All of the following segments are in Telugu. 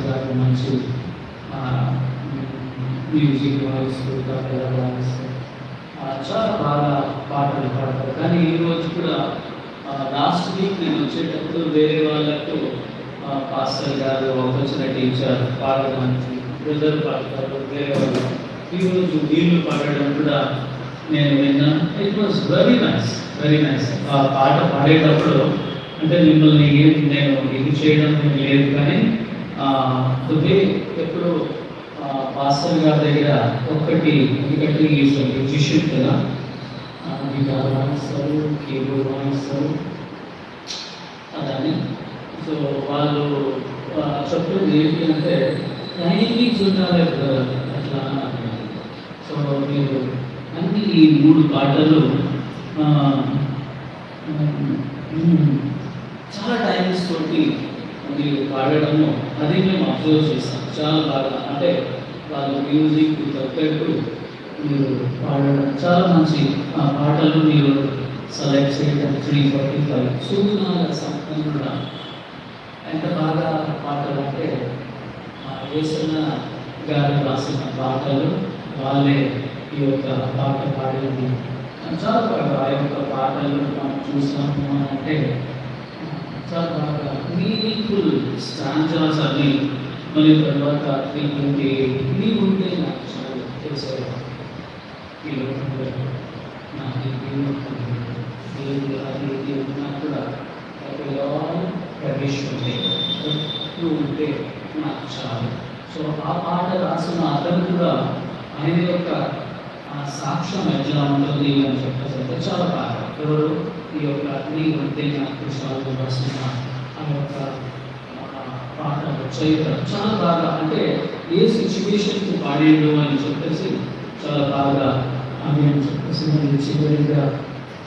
గారు మంచి మ్యూజిక్ వాయిస్తూ తబలా వాయిస్తూ చాలా బాగా పాటలు పాడతారు. కానీ ఈరోజు కూడా లాస్ట్ వీక్ నేను వచ్చేటప్పుడు వేరే వాళ్ళకు పాస్టర్ గారు వచ్చిన టీచర్ పాడడానికి బ్రదర్ పాడతారు వేరే వాళ్ళు. ఈరోజు వీళ్ళు పాడడం కూడా నేను విన్నాను. It was very nice, very nice. ఆ పాట పాడేటప్పుడు అంటే మిమ్మల్ని నేను ఇది చేయడం లేదు, కానీ ఎప్పుడు పాస్టర్ గారి దగ్గర ఒక్కటి ఎందుకంటే మ్యూజిషియన్ కదా, గిటార్ వాయిస్తారు, కీబోర్డ్ వాయిస్తారు అదని. సో వాళ్ళు చెప్తుంది ఏంటి అంటే టైమింగ్స్ ఉండాలి అట్లా అన్నారు. సో మీరు అన్ని ఈ 3 పాటలు చాలా టైమ్స్ తోటి మీరు పాడడము అది మేము అబ్జర్వ్ చేస్తాం. చాలా బాగా అంటే వాళ్ళ మ్యూజిక్ తగ్గట్టు మీరు పాడడం చాలా మంచి పాటలు మీరు సెలెక్ట్ చేయడం. 345 సూనాల సంపూర్ణ ఎంత బాగా పాటలు అంటే యేసన్న గారు రాసిన పాటలు వాళ్ళే ఈ యొక్క పాట పాడింది. చాలా బాగా ఆ యొక్క పాటలు మనం చూసాము అంటే చాలా బాగా మీనింగ్ఫుల్ స్టాంజాస్ అన్ని. మరి తర్వాత నీ ఉంటే నాకు చాలా తెలిసేది ఈ లోకంలో నాకు ఏది అది ఇది ఉన్నా కూడా ప్రవేశించే నువ్వు ఉంటే నాకు చాలు. సో ఆ పాట రాసిన అతను కూడా ఆయన యొక్క సాక్ష్యం ఎట్లా ఉంటుంది అని చెప్పేసి చాలా బాగా ఎవరు ఈ యొక్క నీ ఉంటే నాకు చాలు రాసిన ఆ యొక్క పాట చైత్రం చాలా బాగా అంటే ఏ సిచ్యువేషన్కి పాడేడు అని చెప్పేసి చాలా బాగా అని అని చెప్పేసి మళ్ళీ చివరిగా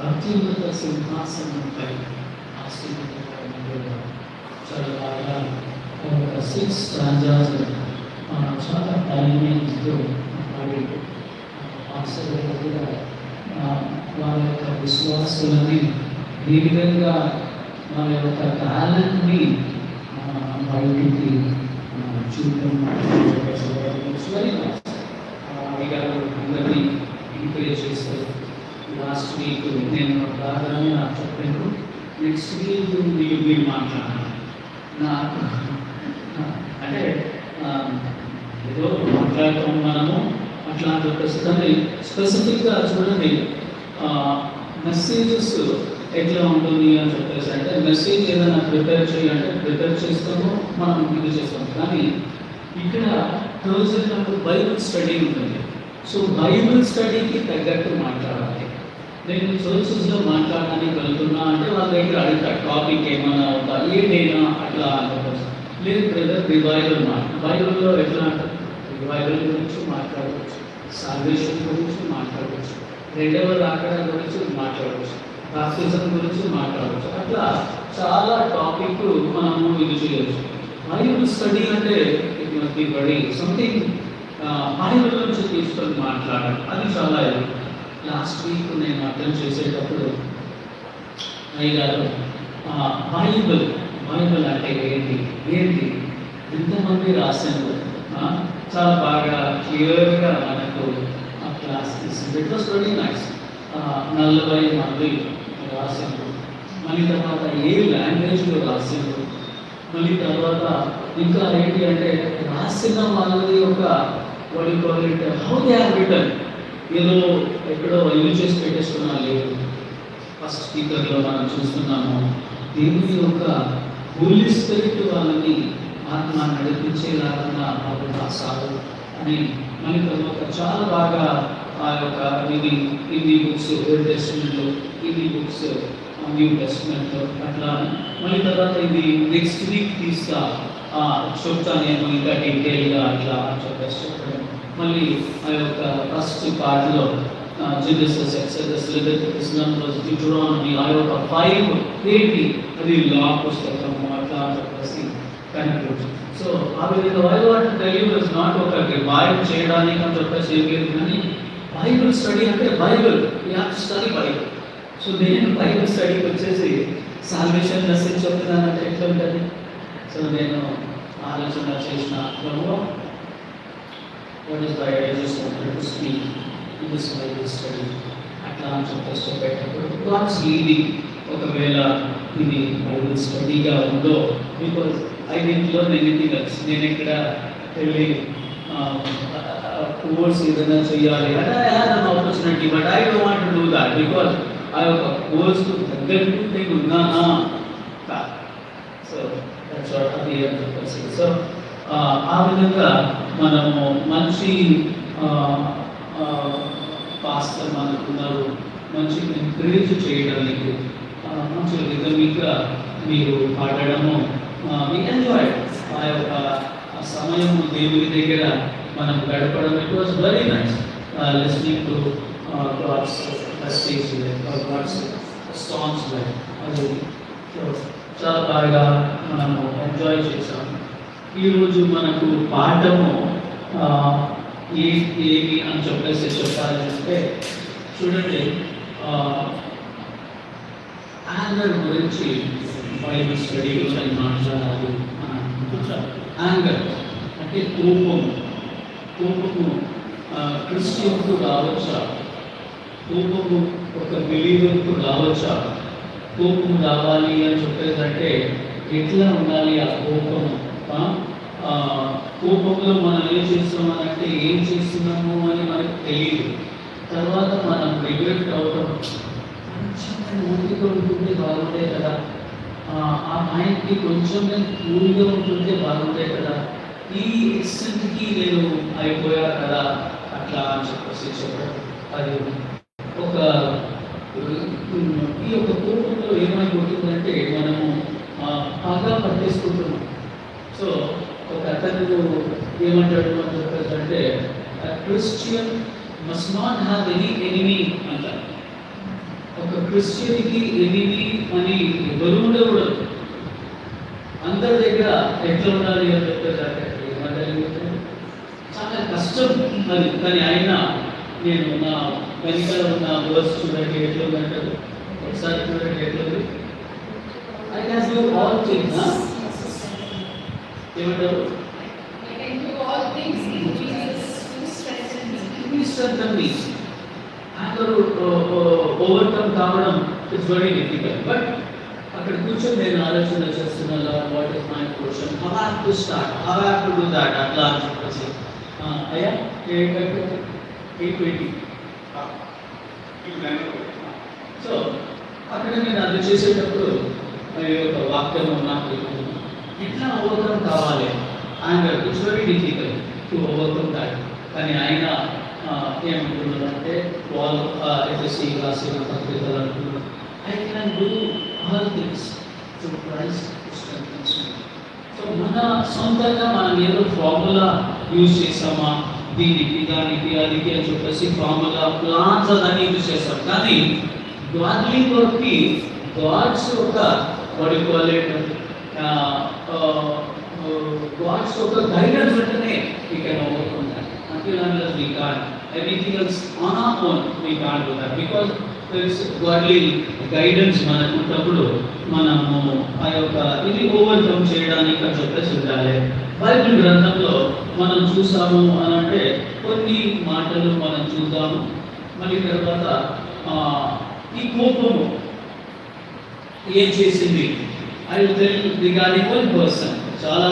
అత్యున్నత సింహాసనంపై చాలా బాగా ఒక 6 స్టాంజాస్ చాలా టైమింగ్స్తో పాడి వాళ్ళ యొక్క విశ్వాసాలని ఈ విధంగా వాళ్ళ యొక్క టాలెంట్ని బయటికి చూడడం అందరినీ ఎంకరేజ్ చేస్తారు. లాస్ట్ వీక్ నేను రాగానే నాకు చెప్పాను నెక్స్ట్ వీక్ మీరు మాట్లాడాలి నాకు అంటే ఏదో మాట్లాడతాం మనము అట్లా అని చెప్పేసి. కానీ స్పెసిఫిక్గా చూడండి మెసేజెస్ ఎట్లా ఉంటుంది అని చెప్పేసి అంటే మెసేజ్ ఏదైనా ప్రిపేర్ చేయాలంటే ప్రిపేర్ చేస్తాము మనం ఇది చేస్తాం. కానీ ఇక్కడ థర్స్డే నాకు బైబుల్ స్టడీ ఉంటుంది. సో బైబుల్ స్టడీకి తగ్గట్టు మాట్లాడాలి. నేను చర్చెస్లో మాట్లాడడానికి వెళ్తున్నా అంటే వాళ్ళ దగ్గర అడుగుతా టాపిక్ ఏమైనా ఉందా ఏంటైనా అట్లా అనుకోవచ్చు. లేదు బ్రదర్ రివైవల్ బైబుల్లో ఎట్లా అంటారు రివైవల్ గురించి మాట్లాడవచ్చు, సాల్వేషన్ గురించి మాట్లాడవచ్చు, రెండవ రాకడ గురించి మాట్లాడవచ్చు, బాప్టిజం గురించి మాట్లాడవచ్చు. అట్లా చాలా టాపిక్ మనము ఇది చేయవచ్చు. బైబుల్ స్టడీ అంటే it must be very something Bible నుంచి తీసుకొని మాట్లాడాలి. అది చాలా ఇది. లాస్ట్ వీక్ నేను అటెండ్ చేసేటప్పుడు అయ్యగారు బైబుల్ అంటే ఏంటి ఎంతమంది రాశారు చాలా బాగా క్లియర్గా మనకు ఆ క్లాస్ తీసింది. It was very nice. 40 మంది రాశారు. మళ్ళీ తర్వాత ఏ లాంగ్వేజ్లో రాశారు. మళ్ళీ తర్వాత ఇంకా ఏంటి అంటే రాసిన వాళ్ళది ఒక హౌ దే ఆర్ రిటర్న్ ఏదో ఎక్కడో ఇల్లు చేసి పెట్టేస్తున్నా లేదు. ఫస్ట్ స్పీకర్లో మనం చూస్తున్నాము దేవుని యొక్క హోలీ స్పిరిట్ వాళ్ళని ఆత్మ నడిపించేలాగా వాళ్ళు రాశారు అని. మళ్ళీ తర్వాత చాలా బాగా ఆ యొక్క హిందీ బుక్స్ ఓల్డ్ టెస్ట్మెంట్లో, హిందీ బుక్స్ న్యూ టెస్ట్మెంట్లో అట్లా. మళ్ళీ తర్వాత ఇది నెక్స్ట్ వీక్ చెప్తానేమో ఇంకా డీటెయిల్గా అట్లా చెప్పేసి చెప్పడం. మళ్ళీ ఆ యొక్క ఫస్ట్ పార్ట్లో జెనసిస్, ఎక్సోడస్, లెవిటికస్, నంబర్స్, డ్యూటెరానమీ ఆ యొక్క 5 ఏంటి అది లా పుస్తకము అట్లా చెప్పేసి కన్క్లూడ్. సో ఆ విధంగా I want to tell you is not ఒక రివైవ్ చేయడానికి అని చెప్పేసి ఏం లేదు, కానీ బైబుల్ స్టడీ అంటే Bible you have to study Bible. So నేను బైబుల్ స్టడీకి వచ్చేసి సాల్వేషన్ మెసేజ్ చెప్తున్నానంటే ఎట్లా ఉంటుంది. సో నేను ఆలోచన చేసిన ప్రభువా, what is the idea just wanted to speak in this Bible study అట్లా అని చెప్పేసి చెప్పేటప్పుడు గాడ్స్ లీడింగ్ ఒకవేళ ఇది బైబుల్ స్టడీగా ఉందో because I didn't learn anything else. నేను ఇక్కడ వెళ్ళి కోర్స్ ఏదైనా చేయాలి అంటే I have an opportunity, but I don't want to do that because ఆ యొక్క కోర్స్కు తగ్గట్టు నేను ఉన్నానా. సో దట్స్ వాట్ అది అని చెప్పేసి. సో ఆ విధంగా మనము మంచి పాస్టర్ మనకున్నారు, మంచి ఎంకరేజ్ చేయడానికి మంచి రిథమిక్గా మీరు పాడడము ఎంజాయ్ ఆ యొక్క సమయము దేవుని దగ్గర మనం గడపడం. It was very nice listening to God's message God's songs. అది చాలా బాగా మనము ఎంజాయ్ చేసాము. ఈరోజు మనకు పాఠము ఏమి అని చెప్పేసి చెప్పాలి అంటే చూడండి, యాంగర్ గురించి బైబిల్ స్టడీలో నేను మాట్లాడాలి అని అనుకుంటున్నాను. యాంగర్ అంటే కోపము. కోపము క్రిస్టియన్కు రావచ్చా? కోపము ఒక బిలీవర్కు రావచ్చా? కోపము రావాలి అని చెప్పేదంటే ఎట్లా ఉండాలి ఆ కోపము? కోపంలో మనం ఏం చేస్తున్నామంటే ఏం చేస్తున్నాము అని మనకు తెలియదు. తర్వాత మనం రిగ్రెట్ అవడం, కొంచెం ఓపిక ఉంటుంటే బాగుంటే కదా, ఆ మైండ్కి కొంచెం కూల్గా ఉంటుంటే బాగుంటే కదా, ఈ ఎక్స్టెంట్కి నేను అయిపోయా కదా అట్లా అని చెప్పేసి చెప్పడం. అది ఒక ఈ యొక్క కోపంలో ఏమైపోతుందంటే మనము బాగా పట్టేసుకుంటున్నాం. సో ఒక అతను ఏమంటాడు అని చెప్పేసి అంటే Christian must not have any enemy అంటారు. ఒక క్రిస్టియన్కి ఎనిమీ అని ఎవరు ఉండకూడదు. అందరి దగ్గర ఎట్లా ఉండాలి అని చెప్పేసి అంటే ఏమంటారు, చాలా కష్టం అది. కానీ అయినా నేను నా వెనకాల ఉన్న వర్స్ చూడండి ఎట్లా ఉందంటారు, ఒకసారి చూడండి ఎట్లుంది. I can do all things. ఏమంటారు? అందరూ ఓవర్కమ్ కావడం ఇట్స్ వెరీ డిఫికల్ట్. బట్ అక్కడ కూర్చొని నేను ఆలోచన చేస్తున్నాను, what is my question, how have to start, how have to do that అట్లా అని చెప్పేసి. అయ్యా 820. సో అక్కడ నేను అది చేసేటప్పుడు ఒక వాక్యం నాకు ఎట్లా ఓవర్కమ్ కావాలి, and it's very difficult to overcome that. కానీ ఆయన ఏమంటున్నారంటే వాళ్ళు ఎఫ్ఎస్సి రాసిన పత్రికలు అంటున్నారు, I can do all things through Christ who strengthens me. So మన సొంతంగా మనం ఏదో ఫార్ములా యూజ్ చేసామా, దీనికి దానికి అదికి అని చెప్పేసి ఫార్ములా ప్లాన్స్ అదని యూజ్ చేస్తాం. కానీ గాడ్లీ వర్క్కి గాడ్స్ ఒక గాడ్స్ ఒక గైడెన్స్ ఉంటేనే we can overcome that. Until unless we can't, everything else on our own we can't do that, because there is godly guidance మనకు ఉన్నప్పుడు మనము ఆ యొక్క ఇది ఓవర్కమ్ చేయడానికి అని చెప్పేసి ఉండాలి. బైబిల్ గ్రంథంలో మనం చూసాము అని అంటే కొన్ని మాటలు మనం చూద్దాము. మళ్ళీ తర్వాత ఈ కోపము ఏం చేసింది, I will tell regarding one person. చాలా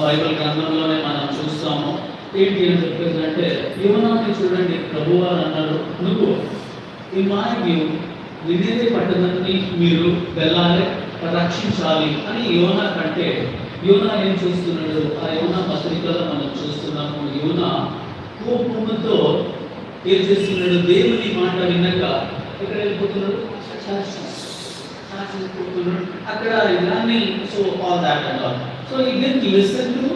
బైబిల్ గ్రంథంలోనే మనం చూస్తాము. ఏంటి అని చెప్పేసి అంటే యోనాని చూడండి, ప్రభువు అని అన్నాడు, నువ్వు ఈ మాయకి నినేవే పట్టణాన్ని మీరు వెళ్ళాలి, రక్షించాలి అని యోనా కంటే యోనా ఏం చూస్తున్నాడు? ఆ యోనా పత్రికలో మనం చూస్తున్నాము. యోనా కోపముతో ఏం చేస్తున్నాడు? దేవుని మాట వినక ఎక్కడ వెళ్ళిపోతున్నాడు? అక్కడ ఇలాన్ని so all that and all. So he didn't listen to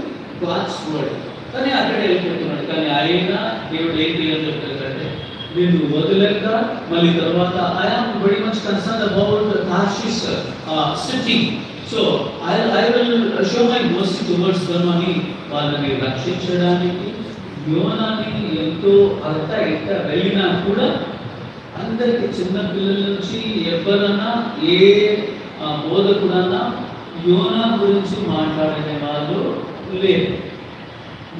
God's word, కానీ అక్కడ వెళ్ళిపోతున్నాడు. కానీ ఆయన దేవుడు ఏంటి అని చెప్పారంటే నేను వదిలేక మళ్ళీ తర్వాత I am very much concern about Tarshish city. So I will show my mercy towards them అని వాళ్ళని రక్షించడానికి యోనాని ఎంతో అర్థ ఎట్ట వెళ్ళినా కూడా అందరికి చిన్న పిల్లల నుంచి ఎవరన్నా ఏ బోధకుడన్నా యోనా గురించి మాట్లాడే వాళ్ళు లేరు.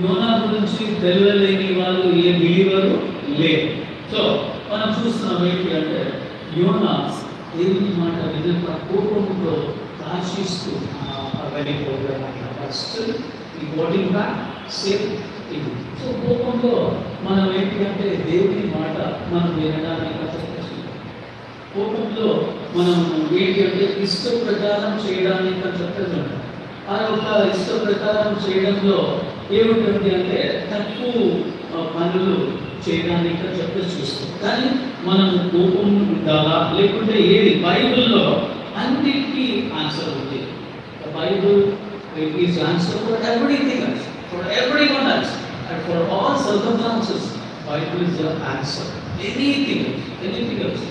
యోనా గురించి తెలియలేని వాళ్ళు ఏ బిలీవరు లేరు. సో మనం చూస్తున్నాం ఏంటి అంటే యోనా దేవుని మాట విధంగా కోపంతో కాశిస్తూ వెళ్ళిపోవడం ఫస్ట్ ఈ ఓటింగ్ బ్యాక్ సేమ్ ఇది. సో కోపంలో మనం ఏంటి అంటే దేవుని మాట మనం వినడానికి కోపంలో మనం ఏంటి అంటే ఇష్ట ప్రకారం చేయడానికి అని చెప్పేది ఉంటాం. ఆ యొక్క ఇష్ట ప్రకారం చేయడంలో ఏముంటుంది అంటే తక్కువ పనులు చేయడానికి చెప్పేసి చూస్తాం. కానీ మనం కోపం ఉండాలా లేకుంటే ఏది బైబిల్లో అన్నిటికీ ఆన్సర్ ఉంది. Bible is answer for everything else, for everyone else and for all circumstances. Bible is the answer anything else.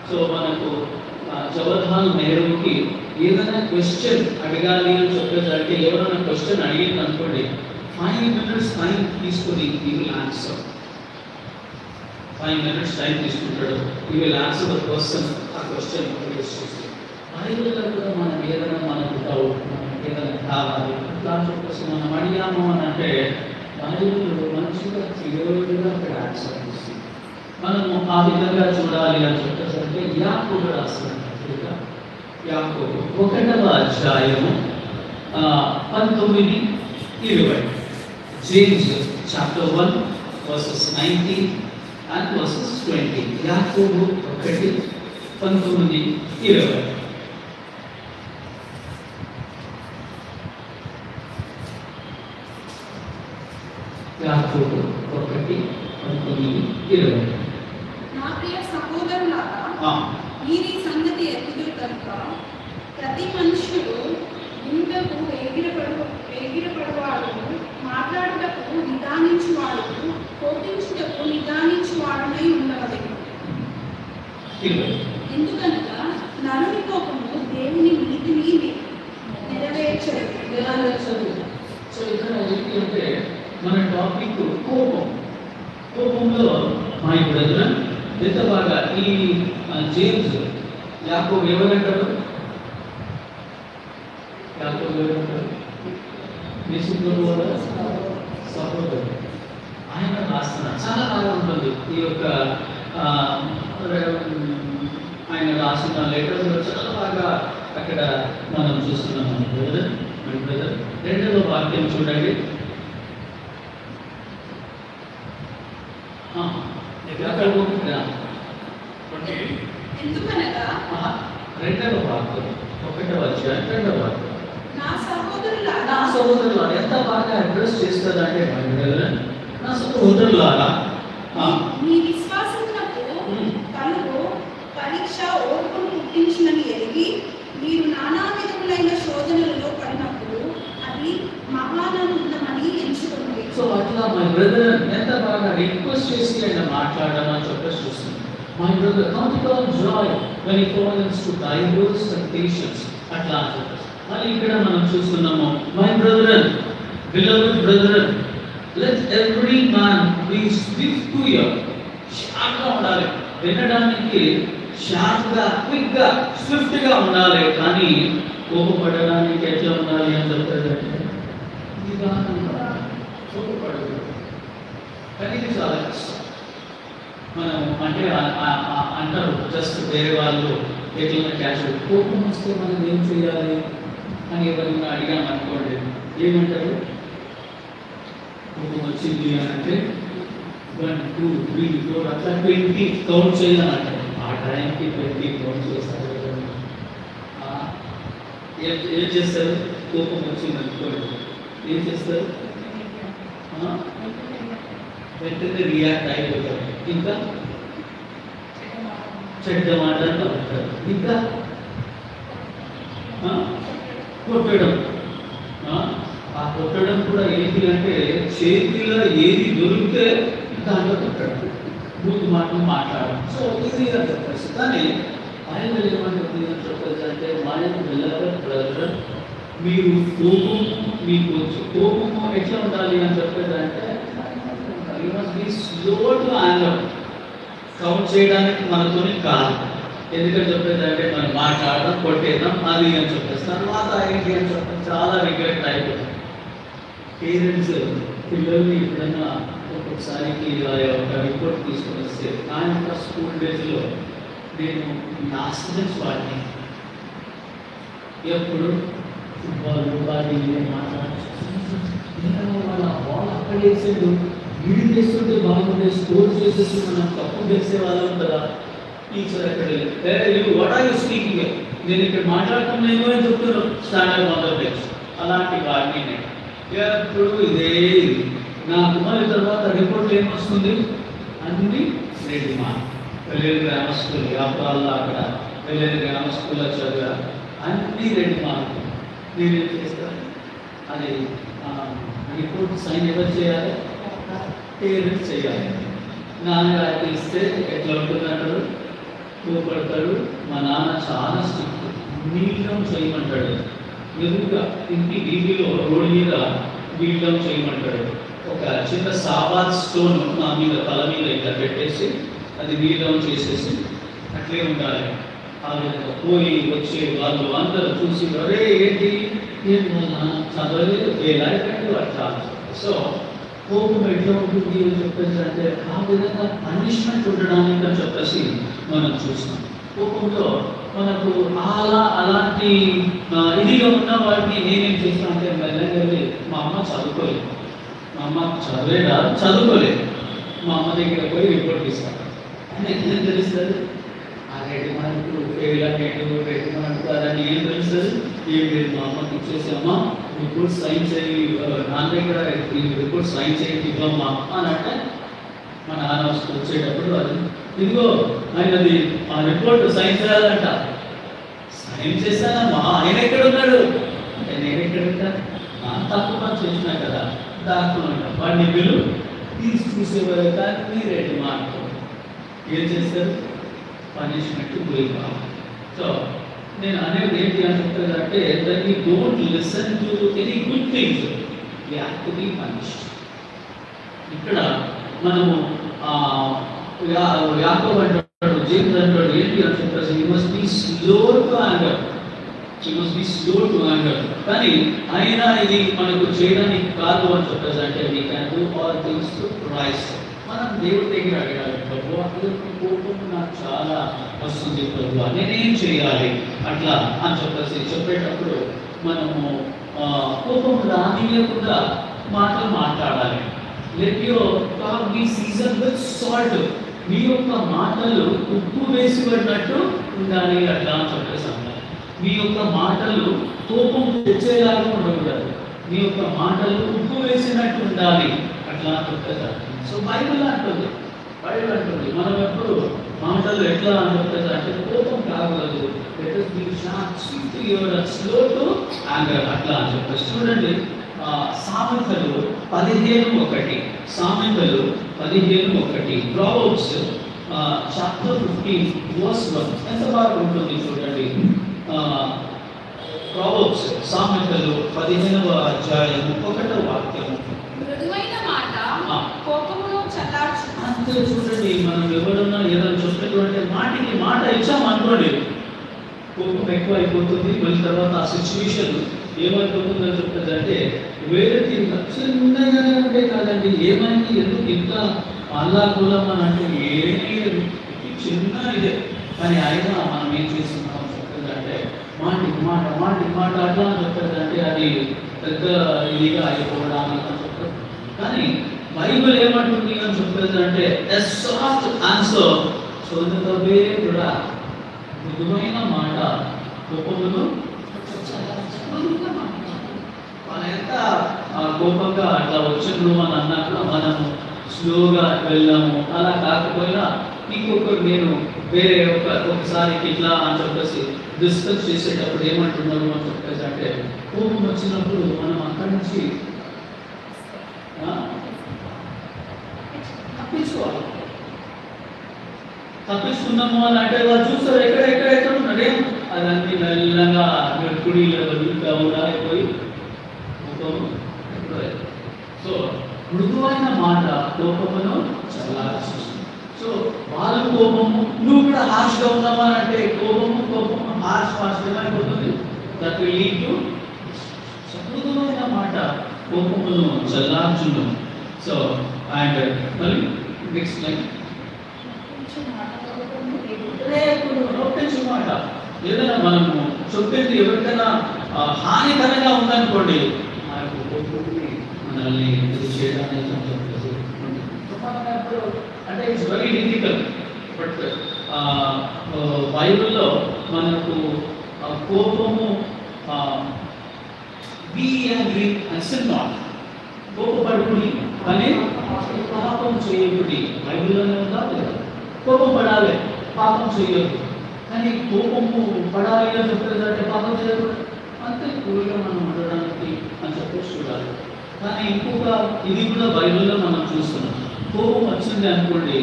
So మనకు జవహర్లాల్ నెహ్రూకి ఏదైనా క్వశ్చన్ అడగాలి అని చెప్పేసరికి ఎవరైనా క్వశ్చన్ అడిగింది అనుకోండి 5 minutes టైం తీసుకొని ఈ విల్ ఆన్సర్. 5 minutes టైం తీసుకుంటాడు, ఈ విల్ ఆన్సర్ ద పర్సన్ ఆ క్వశ్చన్. బైబిల్లో కూడా మనం ఏదైనా మనకు డౌట్, మనకి ఏదైనా కావాలి అట్లా చెప్పేసి మనం అడిగాము అని అంటే బైబిల్లో మంచిగా క్లియర్గా అక్కడ ఆన్సర్ ఇస్తుంది. మనము ఆ విధంగా చూడాలి అని చెప్పేసరికి యాకోబు రాస్తున్నాడు. యాకోబు 1వ అధ్యాయము 19-20. James chapter 1 verses 19 and verses 20. యాకోబు 1:19-20. యాకోబు 1:19-20. నా ప్రియ సహోదరులారా, మీరు ఈ సంగతి ఎరుగుదురు కనుక ప్రతి మనుష్యుడు ఇంటకు ఎగిరపడువాడు, మాట్లాడుటకు నిదానించువాడు, కోపించుటకు నిదానించువాడునై ఉండవలెను. ఎందుకనగా నరుని కోపము దేవుని నీతిని నెరవేర్చదు. సో ఇక్కడ ఏంటి అంటే మన టాపిక్ కోపం. కోపంలో మై బ్రదర్ ఎంత బాగా ఈ జేమ్స్ యాకోబు ఎవరంటారు? యాకోబు ఎవరంటారు? యేసుప్రభు సహోదరుడు. ఆయన రాస్తున్నారు, చాలా బాగా ఉంటుంది ఈ యొక్క ఆయన రాసిన లెటర్స్లో చాలా బాగా అక్కడ మనం చూస్తున్నాం. మై బ్రదర్ 2వ వాక్యం చూడండి. ఎందుకనగా 2వ వాక్యం 1వ అధ్యాయం 2వ వాక్యం నా సహోదరులారా, ఎంత బాగా అడ్రస్ చేస్తుందంటే మై బ్రదర్, నా సహోదరులారా, మీ విశ్వాసమునకు కలుగు పరీక్ష ఓర్పును పుట్టించునని ఎరిగి మీరు నానా విధములైన శోధనలలో పడినప్పుడు అది మహానందమని ఎంచుకుంది. సో అట్లా మై బ్రదర్ ఎంత బాగా రిక్వెస్ట్ చేసి ఆయన మాట్లాడమని చెప్పేసి చూస్తుంది. My brother count it all joy when you fall into divers temptations అట్లా అని చెప్పేసి. మరి ఇక్కడ మనం చూస్తున్నాము my brother, beloved brother, let every man be swift to hear. షార్ప్గా ఉండాలి, వినడానికి షార్ప్గా, క్విక్గా, స్విఫ్ట్గా ఉండాలి. కానీ కోపపడడానికి ఎట్లా ఉండాలి అని చెప్తాడంటే నిదానంగా కోపపడదు. కానీ ఇది చాలా కష్టం. మనం అంటే అంటారు జస్ట్ వేరే వాళ్ళు ఎట్లా క్యాషువల్ కోపం వస్తే మనం ఏం చేయాలి అని ఎవరైనా అడిగాను అనుకోండి, ఏమంటారు? కోపం వచ్చింది అని అంటే 1 2 3 4 అట్లా 20 కౌంట్ చేయాలని అంటారు. ఆ టైంకి 20 కౌంట్ చేస్తారు. ఏం చేస్తారు? కోపం వచ్చింది అనుకోండి, ఏం చేస్తారు? వెంటనే రియాక్ట్ అయిపోతారు. ఇంకా చెడ్డ మాటలు అంటారు. ఇంకా కొట్టడం. ఆ కొట్టడం కూడా ఏంటి అంటే చేతిలో ఏది దొరికితే దాంట్లో కొట్టడం, బూతు మాటలు మాట్లాడడం. సో ఇది అని చెప్పేసి. కానీ ఆయన ఏమంటుంది అని చెప్పేసి అంటే ఆయన బ్రదర్, మీరు కోపం, మీకు కోపము ఎట్లా ఉండాలి అని చెప్పేది అంటే you must be slow to anger. Count చేయడానికి మనతోని కాదు. ఎందుకని చెప్పేది అంటే మనం మాట్లాడడం, కొట్టేద్దాం అది అని చెప్పేసి తర్వాత ఏంటి అని చెప్పేసి చాలా రిగ్రెట్ అయిపోతుంది. పేరెంట్స్ పిల్లల్ని ఎప్పుడన్నా ఒక్కొక్కసారికి ఇలా ఒక రిపోర్ట్ తీసుకొని వస్తే నా యొక్క స్కూల్ డేస్లో నేను లాస్ట్ వాడిని ఎప్పుడు ఫుట్బాల్ అది వాళ్ళ బాల్ అక్కడ వేసాడు వీడి వేస్తుంటే బాగుండే స్కోర్ చేసేసి మనం తప్పు గెలిచే వాళ్ళం కదా. టీచర్ ఎక్కడ వాట్ ఆర్ యూ స్పీకింగ్, నేను ఇక్కడ మాట్లాడుతున్నామో అని చెప్తున్నాను స్టాండర్డ్ మొదలు బెంచ్. అలాంటి వాడిని నేను ఎప్పుడు ఇదే నాకు మళ్ళీ తర్వాత రిపోర్ట్ ఏమొస్తుంది అన్ని 2 మార్కులు. వెళ్ళేది గ్రామర్ స్కూల్ వ్యాపారాల్లో అక్కడ వెళ్ళేది గ్రామర్ స్కూల్లో చదివా అన్ని 2 మార్కులు. నేనేం చేస్తాను అది రిపోర్ట్ సైన్ ఎవరు చేయాలి, పేరెంట్స్ చేయాలి. నాన్నగారికి ఇస్తే ఎట్లా ఉంటుందంటారు, కోపడతాడు. మా నాన్న చాలా స్ట్రిక్ట్, నీళ్ళం చేయమంటాడు. ఎదురుగా ఇంటి వీధిలో రోడ్డు మీద నీళ్ళం చేయమంటాడు. ఒక చిన్న సాబాత్ స్టోన్ మా మీద తల మీద ఇట్లా పెట్టేసి అది నీళ్ళం చేసేసి అట్లే ఉండాలి. ఆ విధంగా పోయి వచ్చే వాళ్ళు అందరూ చూసి అరే ఏంటి ఏం చదవలేదు ఎలాంటి అట్లా. సో కోపం ఎట్లా ఉంటుంది అని చెప్పేసి అంటే ఆ విధంగా పనిష్మెంట్ ఉండడానికి అని చెప్పేసి మనం చూస్తాం. కోపంలో మనకు అలాంటి ఇదిగా ఉన్న వాటిని నేనేం చేస్తాను అంటే మెల్లగా మా అమ్మ చదువుకోలేదు, మా అమ్మ చదువుకోలేదు, మా అమ్మ దగ్గర పోయి రిపోర్ట్ ఇస్తాను. ఆయనకి ఏం తెలుస్తుంది, ఆ 2 మార్కులు ఫెయిల్ అయ్యేటు 2 మార్కులు అదని ఏం తెలుస్తుంది, ఏం లేదు. మా అమ్మకి ఇచ్చేసి అమ్మ రిపోర్ట్ సైన్ చేయి, నాన్న దగ్గర రిపోర్ట్ సైన్ చేయండి ఇవ్వమ్మా అని అంటే మా నాన్న వచ్చేటప్పుడు అది ఇదిగో ఆయనది ఆ రిపోర్ట్ సైన్ చేయాలంట. సైన్ చేశానమ్మా, ఆయన ఎక్కడ ఉన్నాడు అంటే నేను ఎక్కడ ఉంటాను, తప్పు పని చేసినా కదా దాక్కున్నా వాడిని వీళ్ళు తీసి చూసేవారు. కానీ 2 మార్కులు ఏం చేస్తారు, పనిష్మెంట్ గురి కావాలి. సో నేను అనేది ఏంటి అని చెప్తాను అంటే that you don't listen to any good things, you have to be punished. ఇక్కడ మనము యాకోబు అంటాడు, జేమ్స్ అంటాడు ఏంటి అని చెప్పేసి you must be slow to anger, you must be slow to anger. కానీ అయినా ఇది మనకు చేయడానికి కాదు అని చెప్పేసి అంటే we can do all things to Christ. మనం దేవుడి దగ్గర అడగాలి, ప్రభు కోపం నాకు చాలా వస్తుంది ప్రభు, నేనేం చేయాలి అట్లా అని చెప్పేసి చెప్పేటప్పుడు మనము కోపం రానియకుండా మాటలు మాట్లాడాలి. Let your talk be season with salt, మీ యొక్క మాటలు ఉప్పు వేసి పడినట్టు ఉండాలి అట్లా అని చెప్పేసి అన్నారు. మీ యొక్క మాటలు కోపం తెచ్చేలాగా ఉండకూడదు, మీ యొక్క మాటలు ఉప్పు వేసినట్టు ఉండాలి అట్లా అని చెప్పేసారు. సో బైబిల్ అంటుంది మనం ఎప్పుడు మాటలు ఎట్లా అని చెప్పేసి అంటే కోపం కాకూడదు, స్లో టు యాంగర్ అట్లా అని చెప్పేసి. చూడండి సామెతలు 15:1, సామెతలు 15:1, ప్రావర్బ్స్ చాప్టర్ 15:1 ఎంత బాగా ఉంటుంది చూడండి. ప్రావర్బ్స్ సామెతలు 15వ అధ్యాయం 1వ వాక్యం, మృదువైన మాట కోపమును చల్లార్చును. అంతే చూడండి, మనం ఎవరన్నా ఏదైనా చెప్పినటువంటి మాటకి మాట ఇచ్చాం అనుకోండి, కోపం ఎక్కువ అయిపోతుంది. మళ్ళీ తర్వాత ఆ సిచ్యువేషన్ ఏమైపోతుందని చెప్పేది అంటే వేరే చిన్నగానే ఉంటే కాదండి, ఏమైంది ఎందుకు ఇంత అల్లాకులం అని అంటే ఏమీ చిన్న ఇదే. కానీ అయినా మనం ఏం చేస్తున్నాం చెప్పేది అంటే మాటికి మాట అట్లా అని చెప్పేది అంటే అది పెద్ద ఇదిగా అయిపోవడానికి అని చెప్పేది. కానీ బైబిల్ ఏమంటుంది అని చెప్పేది అంటే సాఫ్ట్ ఆన్సర్ చదువుతవే కూడా మృదువైన మాట కోపమును మన ఎంత కోపంగా అట్లా వచ్చిండ్రు అని అన్నప్పుడు మనము స్లోగా వెళ్ళాము. అలా కాకపోయినా ఇంకొకరు నేను వేరే ఒకసారి ఇట్లా అని చెప్పేసి డిస్కస్ చేసేటప్పుడు ఏమంటున్నారు అని చెప్పేసి అంటే కోపం వచ్చినప్పుడు మనం అక్కడి నుంచి తప్పించుకున్నాము అని అంటే వాళ్ళు చూస్తారు ఎక్కడ ఉన్నాడే అదన్నీ మెల్లగా కుడి అయిపోయి సో మృదువైన మాట కోపమును చల్లార్చును. సో వాళ్ళ కోపము నువ్వు కూడా హార్ష్గా ఉన్నావా అంటే కోపము హార్ష్ ఏమైపోతుంది, దట్ విల్ లీడ్ టు మృదువైన మాట కోపమును చల్లార్చును. సో అండ్ మళ్ళీ నెక్స్ట్ లైన్ నొప్పించు మాట. ఏదైనా మనము చెప్పింది ఎవరికైనా హానికరంగా ఉందనుకోండి, ఆ యొక్క కోపాన్ని మనల్ని ఇది చేయడానికి అంటే ఇట్స్ వెరీ డిఫికల్ట్. బట్ బైబిల్లో మనకు కోపము be angry and sin not, కోపపడుకుని కానీ పాపం చేయకుడి. బైబిల్లోనే ఉందా లేదా? కోపం పడాలి, పాపం చేయొద్దు. కానీ కోపము పడాలి అని చెప్పేదంటే పాపం చేయకూడదు. అంతే కూల్గా మనం ఉండడానికి అని చెప్పేసి చూడాలి. కానీ ఇంకొక ఇది కూడా బైబిల్లో మనం చూస్తున్నాం. కోపం వచ్చింది అనుకోండి,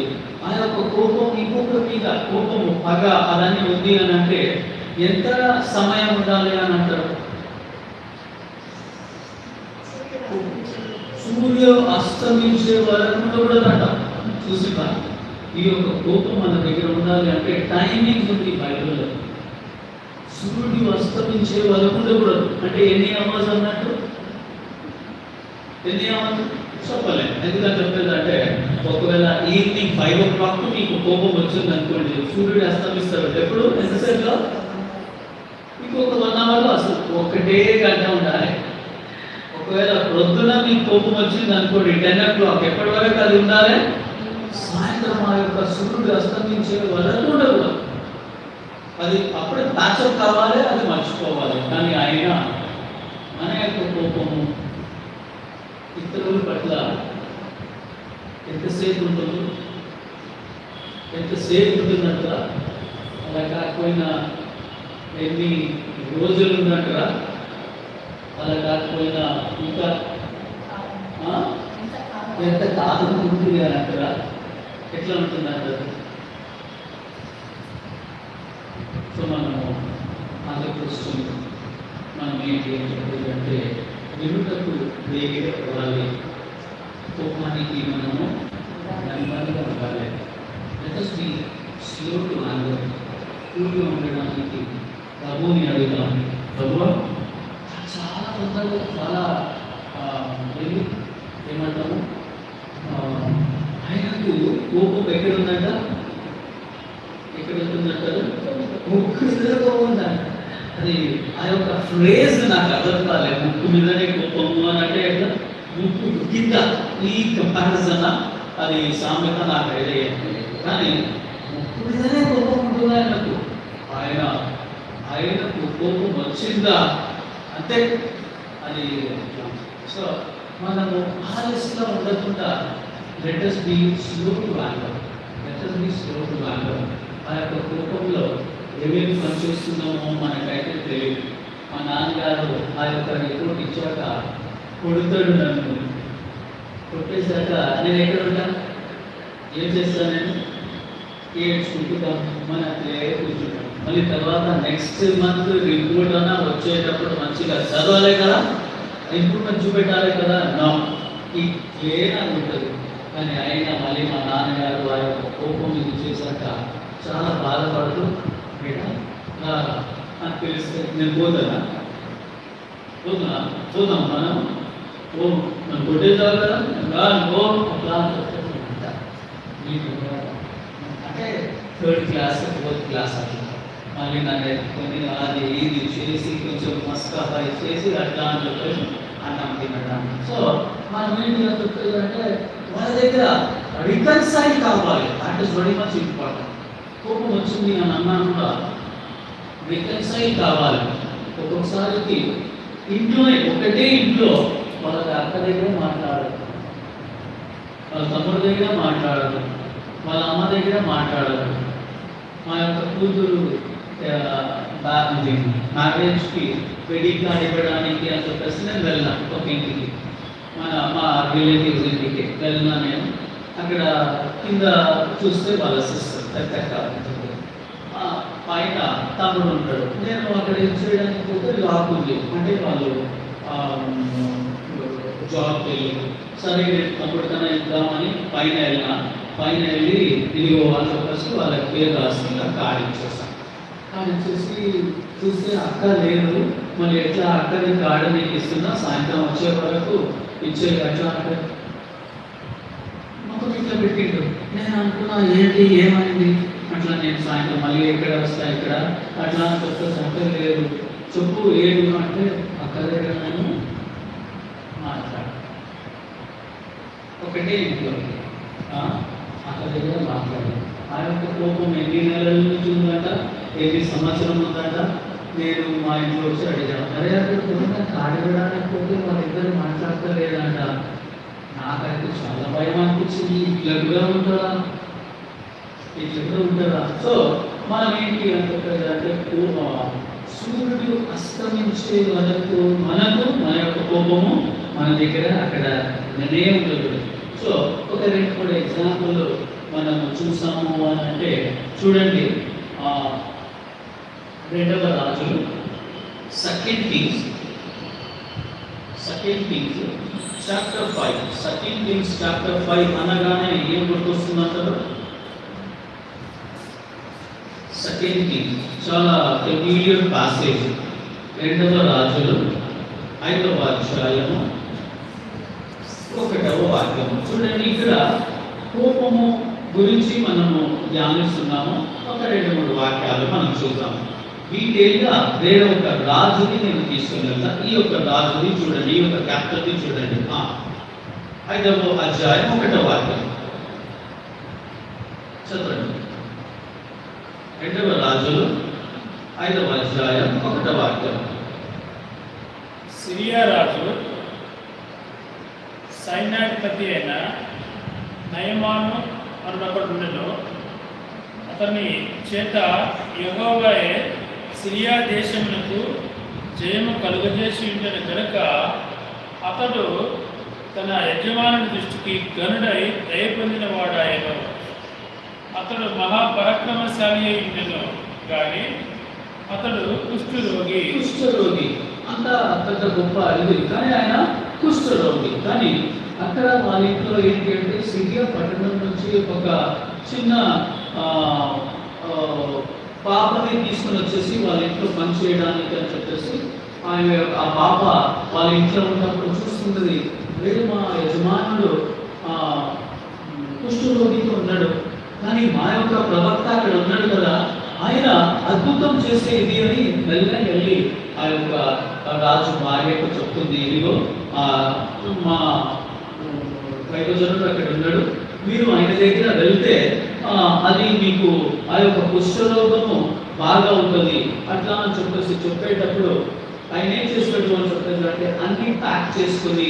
ఆ యొక్క కోపం ఇంకొకరి మీద కోపము పగ అదన్నీ ఉంది అని అంటే ఎంత సమయం ఉండాలి అని అంటారు? సూర్య అస్తమించే వరకు ఉండకూడదంట. చూసిపా, ఈ యొక్క కోపం మన దగ్గర ఉండాలి అంటే టైమింగ్ ఉంది బైబిల్లో. సూర్యుడు అస్తమించే వరకు ఉండకూడదు అంటే ఎన్ని అవర్స్ అన్నట్టు? ఎన్ని అవర్స్ చెప్పలేదు. ఎందుకంటే చెప్పేదంటే ఒకవేళ ఈవినింగ్ 5 o'clock మీకు కోపం వచ్చింది అనుకోండి, సూర్యుడు అస్తమిస్తాడు ఎప్పుడు? ఎంతసేపులో? ఇంకొక 1 hour అసలు ఒకటే గంట ఉండాలి. ఒకవేళ ప్రొద్దున మీకు కోపం వచ్చింది అనుకోండి 10 o'clock, ఎప్పటి వరకు అది ఉండాలి? సాయంత్రం ఆ యొక్క సూర్యుడు అస్తమించే వరకు ఉండకూడదు. అది అప్పుడే ప్యాచప్ కావాలి, అది మర్చిపోవాలి. కానీ ఆయన మన యొక్క కోపము ఇతరుల పట్ల ఎంతసేపు ఉంటుందో, ఎంతసేపు ఉంటుందంటారా? అలా కాకపోయినా ఎన్ని రోజులు ఉందంటారా? అలా కాకపోయినా ఇంకా ఎంత కాలం ఉంటుంది అని అంటారా? ఎట్లా ఉంటుందంటారు? సో మనము ఆలోచిస్తుంది మనం ఏంటి అంటే వినుటకు వేగిగా పడాలి, కోపానికి మనము నెమ్మదిగా ఉండాలి. Let us be slow to anger. కూల్గా ఉండడానికి ప్రభువుని అడుగుదాం. ప్రభువా, చాలా తొందరగా చాలా ఏమంటాము ఆయనకు కోపం ఎక్కడ ఉందంట? ఎక్కడ ఉంటుందంటారు? ముక్కు మీదగా ఉందంట. అది ఆ యొక్క ఫ్రేజ్ నాకు అర్థం కాలేదు. ముక్కు మీదనే కోపము అని అంటే ఎట్లా? ముక్కు కింద ఈ కంపారిజన్ అది సామెత నాకు ఐడియా. కానీ ముక్కు మీదనే కోపం ఉంటుంది ఆయనకు. ఆయనకు కోపం వచ్చిందా అంతే అది. సో మనము ఆలస్యంగా ఉండకుండా let us be slow to anger. Let us be slow to anger. ఆ యొక్క కోపంలో ఏమేమి పనిచేస్తున్నామో మనకైతే తెలియదు. మా నాన్నగారు ఆ యొక్క రిపోర్ట్ ఇచ్చాక కొడుతాడు నన్ను. కొట్టేశాక నేను ఎక్కడ ఉంటాను? ఏం చేస్తాను? నేను ఏడ్చుకుంటూ మన కూర్చుంటాను. మళ్ళీ తర్వాత నెక్స్ట్ మంత్ రిపోర్ట్ అన్నా వచ్చేటప్పుడు మంచిగా చదవాలి కదా, ఇంప్రూవ్మెంట్ చూపెట్టాలి కదా. నా ఈ క్లియర్ ఉంటుంది. కానీ అయినా మళ్ళీ మా నాన్నగారు ఆ యొక్క కోపం ఇది చేశాక చాలా బాధపడుతూ నాకు తెలిస్తే నేను పోతాం మనం కొట్టేసావు కదా అంటే 3rd class 4th class అట్లా మళ్ళీ నన్ను ఎత్తుకొని అది ఇది చేసి కొంచెం మస్కా ఫ్రై చేసి అట్లా అని చెప్పేసి అన్నం తినడం. సో మనం ఏంటి అంటే వాళ్ళ దగ్గర రికన్సైల్ కావాలి. That is very much important. కోపం వచ్చింది అని అన్నాను కూడా రికన్సైల్ కావాలి. ఒక్కొక్కసారికి ఇంట్లోనే ఒకటే ఇంట్లో వాళ్ళ అక్క దగ్గర మాట్లాడదు, వాళ్ళ తమ్ముడి దగ్గర మాట్లాడదు, వాళ్ళ అమ్మ దగ్గర మాట్లాడదు. మా యొక్క కూతురు మ్యారేజ్కి వెడ్డింగ్ కార్డ్ ఇవ్వడానికి అని చెప్పేసి నేను వెళ్ళాను ఒక ఇంటికి, మా రిలేటివ్స్ ఇంటికి వెళ్ళినా. నేను అక్కడ కింద చూస్తే వాళ్ళ సిస్టర్ పెద్ద పైన తమ్ముడు ఉంటాడు. నేను అక్కడ ఏం చేయడానికి పోతే లాక్ ఉంది అంటే వాళ్ళు జాబ్కి వెళ్ళి సరే తమ్ముడు కన్నా ఇద్దామని పైన వెళ్ళినా. పైన వెళ్ళి ఇదిగో వాళ్ళు చెప్పేసి వాళ్ళ పేరు రాసి కార్డు ఇచ్చేసాను. కార్డు ఇచ్చేసి చూస్తే అక్క లేదు, మళ్ళీ ఎట్లా అక్కని కార్డు నీకు ఇస్తున్నా, సాయంత్రం వచ్చే వరకు ఇచ్చే అట్లా అంటే మొత్తం ఇట్లా పెట్టిండు. నేను అనుకున్నా ఏంటి ఏమైంది అట్లా, నేను సాయంత్రం మళ్ళీ ఎక్కడ వస్తా ఇక్కడ అట్లా అని చెప్తే అక్క లేదు, చెప్పు ఏడు అంటే అక్క దగ్గర నేను మాట్లాడు ఒకటే ఇంట్లో అక్క దగ్గర మాట్లాడాను. ఆ యొక్క కోపం ఎన్ని నెలల నుంచి ఉందంట, ఎన్ని సంవత్సరం ఉందంట. నేను మా ఇంట్లో వచ్చి అడిగాను, అరే అక్కడ కూడా కాడడానికి పోతే వాళ్ళిద్దరు మాట్లాడలేదంట. నాకైతే చాలా భయం అనిపించింది, ఇట్లా కూడా ఉంటారా, ఇట్లా కూడా ఉంటారా. సో మనం ఏంటి అంటే సూర్యుడు అస్తమించే వరకు మనకు మన యొక్క కోపము మన దగ్గర అక్కడ నినే ఉంటుంది. సో ఒక రెండు కూడా ఎగ్జాంపుల్ మనము చూసాము అని అంటే చూడండి, రెండవ రాజులు second Kings chapter 5. Second Kings chapter 5 అనగానే ఏం గుర్తొస్తుందంటారు? సెకండ్ కింగ్స్ చాలా ఫెమిలియర్ పాసేజ్. రెండవ రాజులు 5వ అధ్యాయము 1వ వాక్యము చూడండి. ఇక్కడ కోపము గురించి మనము ధ్యానిస్తున్నాము. ఒక 2-3 వాక్యాలు మనం చూద్దాం. డీటెయిల్గా వేరే ఒక రాజుని నేను తీసుకుని వెళ్తా. ఈ యొక్క రాజుని చూడండి, ఈ యొక్క క్యాప్టెన్ని చూడండి. 5వ అధ్యాయం 1వ వాక్యం చదవండి. 2వ రాజులు 5వ అధ్యాయం 1వ వాక్యం. సిరియా రాజు సైన్యాధిపతి అయిన నయమాను అన్నప్పుడు అతని చేత యెహోవాయే సిరియా దేశమునకు జయము కలుగజేసి ఉండిన కనుక అతడు తన యజమానుని దృష్టికి గనుడై దయ పొందిన వాడాయను. అతడు మహాపరాక్రమశాలి అయి ఉండెను కానీ అతడు కుష్ఠరోగి అంత పెద్ద గొప్ప ఇది, కానీ ఆయన కుష్ఠరోగి. కానీ అక్కడ వాళ్ళ ఇంట్లో ఏంటి అంటే సిరియా పట్టణం నుంచి ఒక చిన్న పాపని తీసుకుని వచ్చేసి వాళ్ళ ఇంట్లో పని చేయడానికి అని చెప్పేసి ఆ పాప వాళ్ళ ఇంట్లో ఉన్నప్పుడు చూస్తుంది, లేదు మా యజమానుడు కుష్ఠరోగితో ఉన్నాడు, కానీ మా యొక్క ప్రవక్త అక్కడ ఉన్నాడు కదా, ఆయన అద్భుతం చేసే ఇది అని వెళ్ళి ఆ యొక్క రాజు భార్యకు చెప్తుంది, ఇదిగో మా దైవజనుడు అక్కడ ఉన్నాడు, మీరు ఆయన దగ్గర వెళ్తే అది మీకు ఆ యొక్క కుష్ఠరోగము బాగా ఉంటుంది అట్లా అని చెప్పేటప్పుడు ఆయన ఏం చేస్తాడు అని చెప్పేది అంటే అన్ని ప్యాక్ చేసుకుని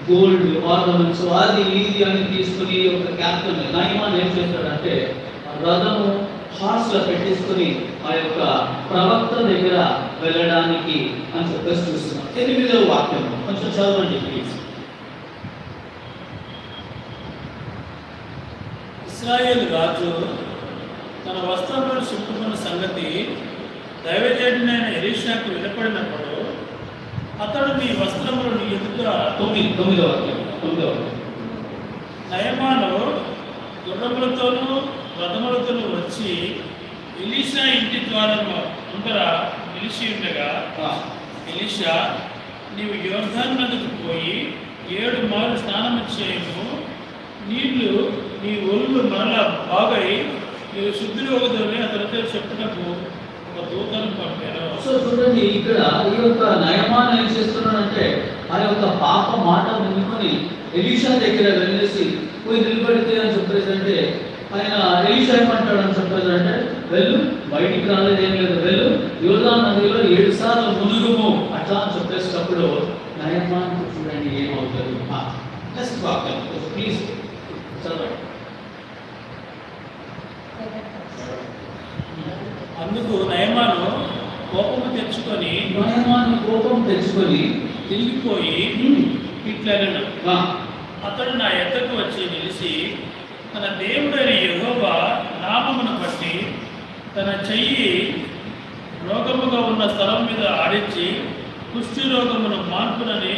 గోల్డ్ ఆర్నమెంట్స్ అది ఇది అని తీసుకుని ఒక క్యాప్టెన్ నయమాన్ ఏం చేస్తాడంటే రథము హార్స్లో పెట్టేసుకుని ఆ యొక్క ప్రవక్త దగ్గర వెళ్ళడానికి అని చెప్పేసి చూస్తున్నాం. 8వ వాక్యం కొంచెం చదవండి ప్లీజ్. ఇశ్రాయేలు రాజు తన వస్త్రములను చింపుకున్న సంగతి దైవజనుడైన ఎలీషాకు వినపడినప్పుడు అతడు నీ వస్త్రములను ఎదుట 9వ వాక్యం. నయమాను గుర్రములతోనూ రథములతోనూ వచ్చి ఎలీషా ఇంటి ద్వారము ముందర నిలిచి ఉండగా ఎలీషా, నీవు యోర్దాను నదికి పోయి 7 మార్లు స్నానము చేయము, నీళ్లు నీ ఒళ్ళు మరలా బాగై నీవు శుద్ధులు ఒకదని అతనితో చెప్పుటకు ఒక దూతను పంపాను. సో చూడండి, ఇక్కడ ఈ యొక్క నయమాన్ ఏం చేస్తున్నాడంటే ఆ యొక్క పాప మాట వినుకొని ఎలీషా దగ్గర వెళ్ళేసి పోయి నిలబడితే అని చెప్పేసి అంటే ఆయన ఎలీషా ఏమంటాడు అని చెప్పేసి అంటే వెళ్ళు, బయటికి రాలేదు ఏం లేదు, వెళ్ళు యోర్దాను నదిలో 7 సార్లు మునుగుము అట్లా అని చెప్పేటప్పుడు నయమాన్ చూడండి ఏమవుతుంది. ప్లీజ్ చదవండి. అందుకు నయమాను కోపం తెచ్చుకొని తిరిగిపోయి ఇట్లనెను, అతడు నా ఎద్దకు వచ్చి నిలిచి తన దేవుడైన యెహోవా నామమును బట్టి తన చెయ్యి రోగముగా ఉన్న స్థలం మీద ఆడించి కుష్ఠి రోగమును మాన్పునని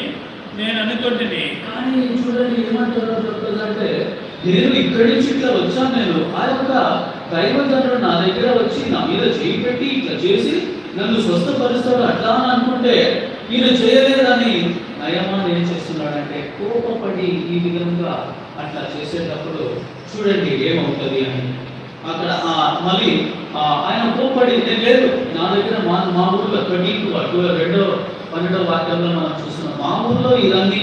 నేను అనుకుంటుని. కానీ చూడండి ఏమంటారో చెప్పదంటే నేను ఇక్కడి నుంచి ఇట్లా వచ్చాను, నేను ఆ యొక్క దైవజనుడు నా దగ్గర వచ్చి నా మీద చేయి పెట్టి ఇట్లా చేసి నన్ను స్వస్థపరుస్తాడు అట్లా అని అనుకుంటే ఈయన చేయలేదని నయమాన్ ఏం చేస్తున్నాడంటే కోపపడి ఈ విధంగా అట్లా చేసేటప్పుడు చూడండి ఏమవుతుంది అని. అక్కడ మళ్ళీ ఆయన కోపడి నేను లేదు నా దగ్గర మా ఊర్లో 12వ వాక్యంలో మనం చూస్తున్నాం, మా ఊర్లో ఇవన్నీ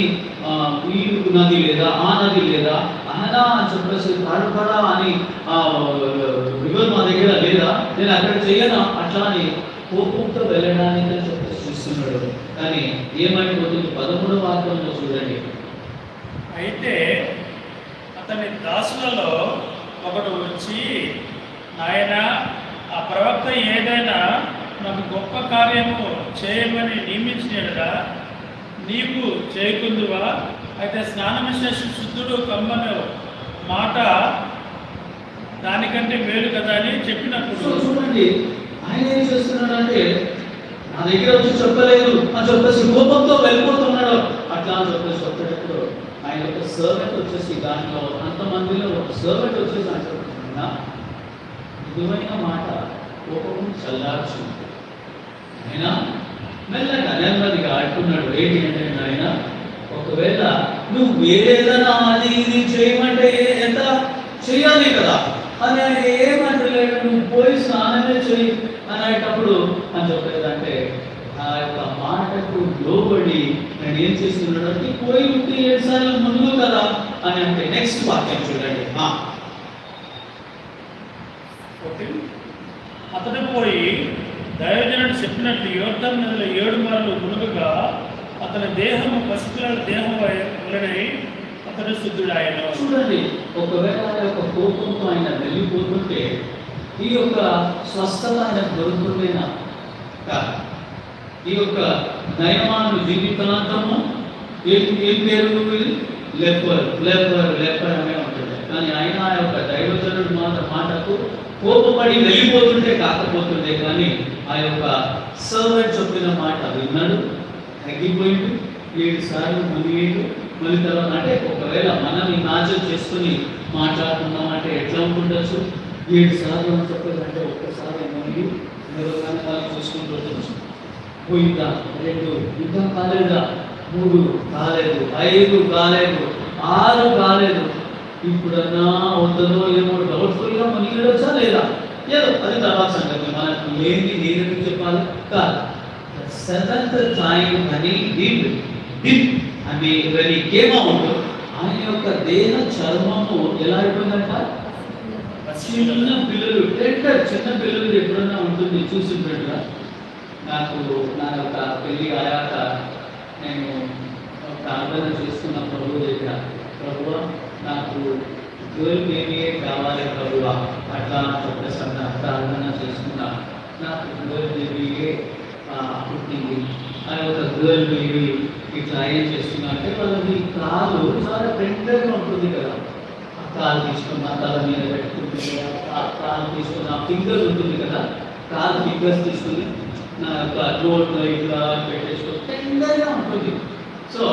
ఈ నది లేదా ఆ నది లేదా అనగా అని చెప్పేసి పడపడా అని రివర్ మా దగ్గర లేదా, నేను అక్కడ చేయనా అట్లా అని కోపంతో వెళ్ళడానికి అని చెప్పేసి చూస్తున్నాడు. కానీ ఏమైపోతుంది 13వ వాక్యంలో చూడండి. అయితే అతని దాసులలో ఒకడు వచ్చి, నాయన ఆ ప్రవక్త ఏదైనా నాకు గొప్ప కార్యము చేయమని నియమించినడా నీకు చేయకుందువా? అయితే స్నానం చేసి శుద్ధుడు కమ్మను మాట దానికంటే మేలు కదా అని చెప్పినప్పుడు చూడండి ఆయన ఏం చేస్తున్నాడంటే నా దగ్గర వచ్చి చెప్పలేదు అని చెప్పేసి కోపంతో వెళ్ళిపోతున్నాడు. అట్లా అని చెప్పేసి చెప్పేటప్పుడు ఆయన ఒక సర్వెంట్ వచ్చేసి దాంట్లో అంతమందిలో ఒక సర్వెంట్ వచ్చేసి అంటున్నా నిజమైన మాట కోపం చల్లార్చు. ఆయన మెల్లగా నెమ్మదిగా అంటున్నాడు ఏంటి అంటే ఆయన ఒకవేళ నువ్వు వేరేదన్నా అది ఇది చేయమంటే ఎంత చేయాలి కదా అని ఆయన ఏమంటలేడు, నువ్వు పోయి స్నానమే చేయి అనేటప్పుడు అని చెప్పేదంటే ఆ యొక్క మాటకు లోబడి నేను ఏం చేస్తున్నాడు అంటే పోయి ఉంటే 7 సార్లు ముందు కదా అని అంటే నెక్స్ట్ వాక్యం చూడండి. అతడు పోయి దైవజనుడు చెప్పినట్లు యోర్దాను నదిలో 7 మార్లు మునుగుగా అతని దేహము పసిపిల్లల దేహం వలనై అతడు శుద్ధుడాయన. చూడండి ఒకవేళ ఆ యొక్క కోపంతో ఆయన వెళ్ళిపోతుంటే ఈ యొక్క స్వస్థత ఆయన దొరుకుతుందేనా? ఈ యొక్క నయమాను జీవితాంతము ఏం పేరు లెప్పర్ అనే ఉంటుంది. కానీ ఆయన ఆ యొక్క దైవజనుడు మాటకు కోపపడి వెళ్ళిపోతుంటే కాకపోతుండే, కానీ ఆ యొక్క సర్వెంట్ చెప్పిన మాట విన్నాడు, తగ్గిపోయిండు, 7 సార్లు మునిగేడు. మళ్ళీ తర్వాత అంటే ఒకవేళ మనం ఇమాజిన్ చేసుకుని మాట్లాడుతున్నామంటే ఎట్లా ఉంటుండొచ్చు? 7 సార్లు అని చెప్పేదంటే ఒక్కసారి మునిగి వాళ్ళు చూసుకుంటూ పోయిందా, 2 ఇంకా కాలేదా, 3 కాలేదు, 5 కాలేదు, 6 కాలేదు, ఇప్పుడన్నా అవుతుందో ఏమో డౌట్ఫుల్గా మునిగడొచ్చా లేదా, ఏదో అది తర్వాత సంగతి. మనకు ఏంటి నేను చెప్పాలి కాదు. 7th time అని అని కేమౌంట్ ఆయన యొక్క దేహ చర్మము ఎలా అయిపోయిందంట? చిన్న పిల్లలు చిన్న పిల్లలు ఎప్పుడన్నా ఉంటుంది చూసింటారా? నాకు నా యొక్క పెళ్ళి అయ్యాక నేను ప్రార్థన చేసుకున్న ప్రభు దగ్గర, ప్రభువా నాకు గర్ల్ బేబీయే కావాలి ప్రభువా అట్లా చెప్పేసి ప్రార్థన చేసుకున్నా. నాకు గర్ల్ బేబీయే పుట్టింది. ఆ యొక్క గర్ల్ బేబీ ఇట్లా ఏం చేస్తున్నా అంటే వాళ్ళకి కాలు చాలా టెండర్గా ఉంటుంది కదా, ఆ కాలు తీసుకున్న తల మీద పెట్టుకుంటుంది కదా, ఆ కాలు తీసుకున్న ఆ ఫింగర్ ఉంటుంది కదా, కాలు ఫింగర్స్ తీసుకుని నా యొక్క రోడ్లో ఇట్లా పెట్టేసుకొని టెండర్గా ఉంటుంది. సో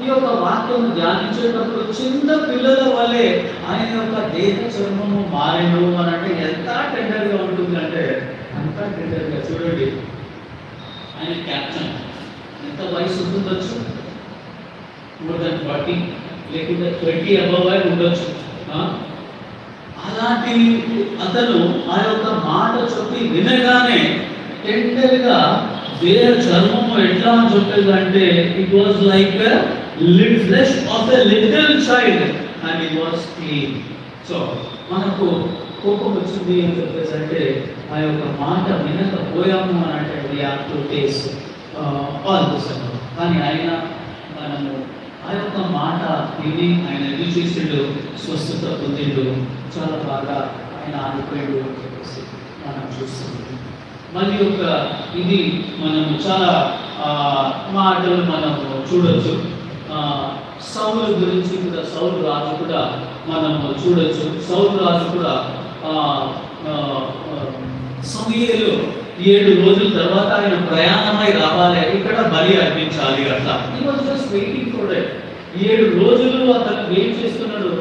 ఈ యొక్క వాక్యం ధ్యానించేటప్పుడు చిన్న పిల్లల వల్లే ఆయన యొక్క దేహ చర్మము మారేను అని అంటే ఎంత టెండర్గా ఉంటుంది అంటే అంత టెండర్గా. చూడండి ఆయన క్యాప్షన్ ఎంత వయసు ఉంటుండొచ్చు? more than 40 లేకుంటే 20 above ఉండొచ్చు. అలాంటి అతను ఆ యొక్క మాట చెప్పి వినగానే టెండర్గా దేహ చర్మము ఎట్లా అని చెప్పేదంటే it was like flesh of a little child and it was clean. So మనకు కోపం వచ్చింది అని చెప్పేసి అంటే ఆ యొక్క మాట వినకపోయాము అని అంటే we have to face all this. కానీ ఆయన మనము ఆ యొక్క మాట విని ఆయన ఎదురు చేసిండు, స్వస్థత పొందిండు, చాలా బాగా ఆయన ఆడిపోయాడు అని చెప్పేసి మనం చూస్తున్నాం. మరి యొక్క ఇది మనము చాలా మాటలు మనము చూడొచ్చు. సౌలు గురించి కూడా, సౌలు రాజు కూడా మనము చూడొచ్చు. సౌలు రాజు కూడా సమూయేలు 7 రోజుల తర్వాత ఆయన ప్రయాణమై రావాలి, ఇక్కడ బలి అర్పించాలి అట్లా. ఈ was just waiting for it. 7 రోజులు అతను వెయిట్ చేస్తున్నాడు.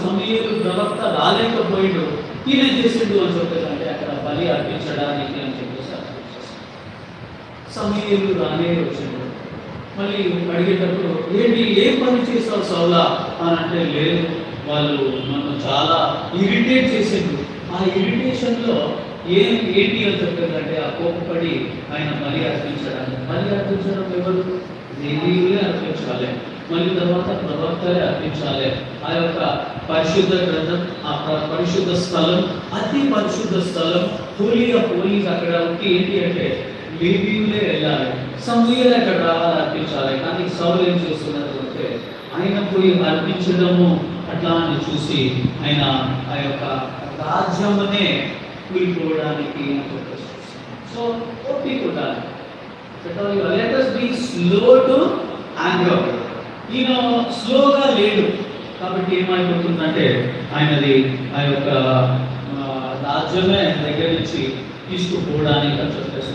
సమూయేలు ప్రవక్త రాలేకపోయాడు, ఈయన చేసిండు అని చెప్పేసి అంటే అక్కడ బలి అర్పించడానికి అని చెప్పేసి సమూయేలు రానే వచ్చాడు. మళ్ళీ అడిగేటప్పుడు ఏంటి ఏం పని చేస్తావు సౌలా అని అంటే, లేదు వాళ్ళు నన్ను చాలా ఇరిటేట్ చేసిండు. ఆ ఇరిటేషన్లో ఏంటి అని చెప్పారంటే, ఆ కోపపడి ఆయన బలి అర్పించడానికి. బలి అర్పించడం ఎవరు? దేవీయులే అర్పించాలి, మళ్ళీ తర్వాత ప్రవక్తలే అర్పించాలి. ఆ యొక్క పరిశుద్ధ గ్రంథం, ఆ పరిశుద్ధ స్థలం, అతి పరిశుద్ధ స్థలం, హోలీ ఆఫ్ హోలీస్ అక్కడ ఉంటే ఏంటి అంటే లేవీయులే వెళ్ళాలి, సమూయేలు అక్కడ రావాలి, అర్పించాలి. కానీ సౌలు ఏం చేస్తున్నారు అంటే ఆయన పోయి అర్పించడము అట్లా అని చూసి ఆయన ఆ యొక్క రాజ్యమునే కూలిపోవడానికి సో ఓపిక ఉండాలి. Let us be slow to anger. ఈయన స్లోగా లేడు కాబట్టి ఏమైపోతుందంటే ఆయనది ఆ యొక్క రాజ్యమే దగ్గర నుంచి తీసుకుపోవడానికి అని చెప్పేసి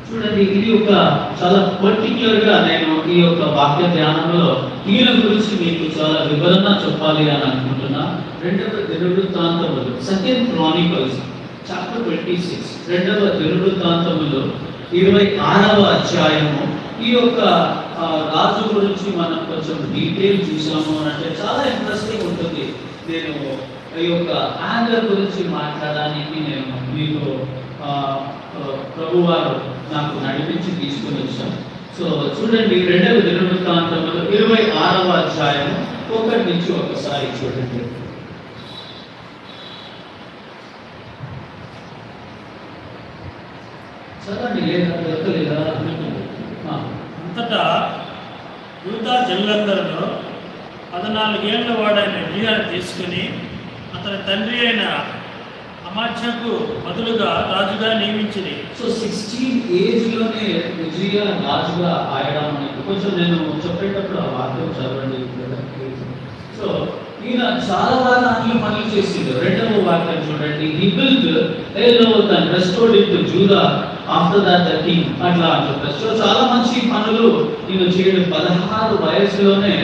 చూడండి. ఇది ఒక చాలా పర్టిక్యులర్గా నేను ఈ యొక్క వాక్య ధ్యానంలో ఈయన గురించి మీకు చాలా వివరణ చెప్పాలి అని అనుకుంటున్నా. రెండవ దినవృత్తాంతములు, సెకండ్ క్రానికల్స్ చాప్టర్ 26, రెండవ దినవృత్తాంతములు 26వ అధ్యాయము. ఈ యొక్క రాజు గురించి మనం కొంచెం డీటెయిల్ చూసాము అని అంటే చాలా ఇంట్రెస్టింగ్ ఉంటుంది. నేను ఈ యొక్క యాంగర్ గురించి మాట్లాడడానికి నేను మీకు ప్రభువారు నాకు నడిపించి తీసుకుని వచ్చాను. సో చూడండి, రెండవ దినవృత్తాంతములు 26వ అధ్యాయం 1 నుంచి ఒకసారి చూడండి. చదవండి, లేదా దొరకలేదా? అంతటా యూదా జనులందరిలో 14 ఏళ్ల వాడైన ఎలీయాను తీసుకుని అతని తండ్రి అయిన అమాత్యకు బదులుగా రాజుగా నియమించింది. సో 16 ఏజ్లోనే ఉజ్జియా రాజుగా ఆయడం అనేది కొంచెం నేను చెప్పేటప్పుడు ఆ వాక్యం చదవండి. సో ఈయన చాలా బాగా అన్ని పనులు చేసిండు. రెండవ వాక్యం చూడండి. He built Eloth and restored it to Judah after that the king. అట్లా అని చెప్పారు. సో చాలా మంచి పనులు ఈయన చేయడం 16 వయసులోనే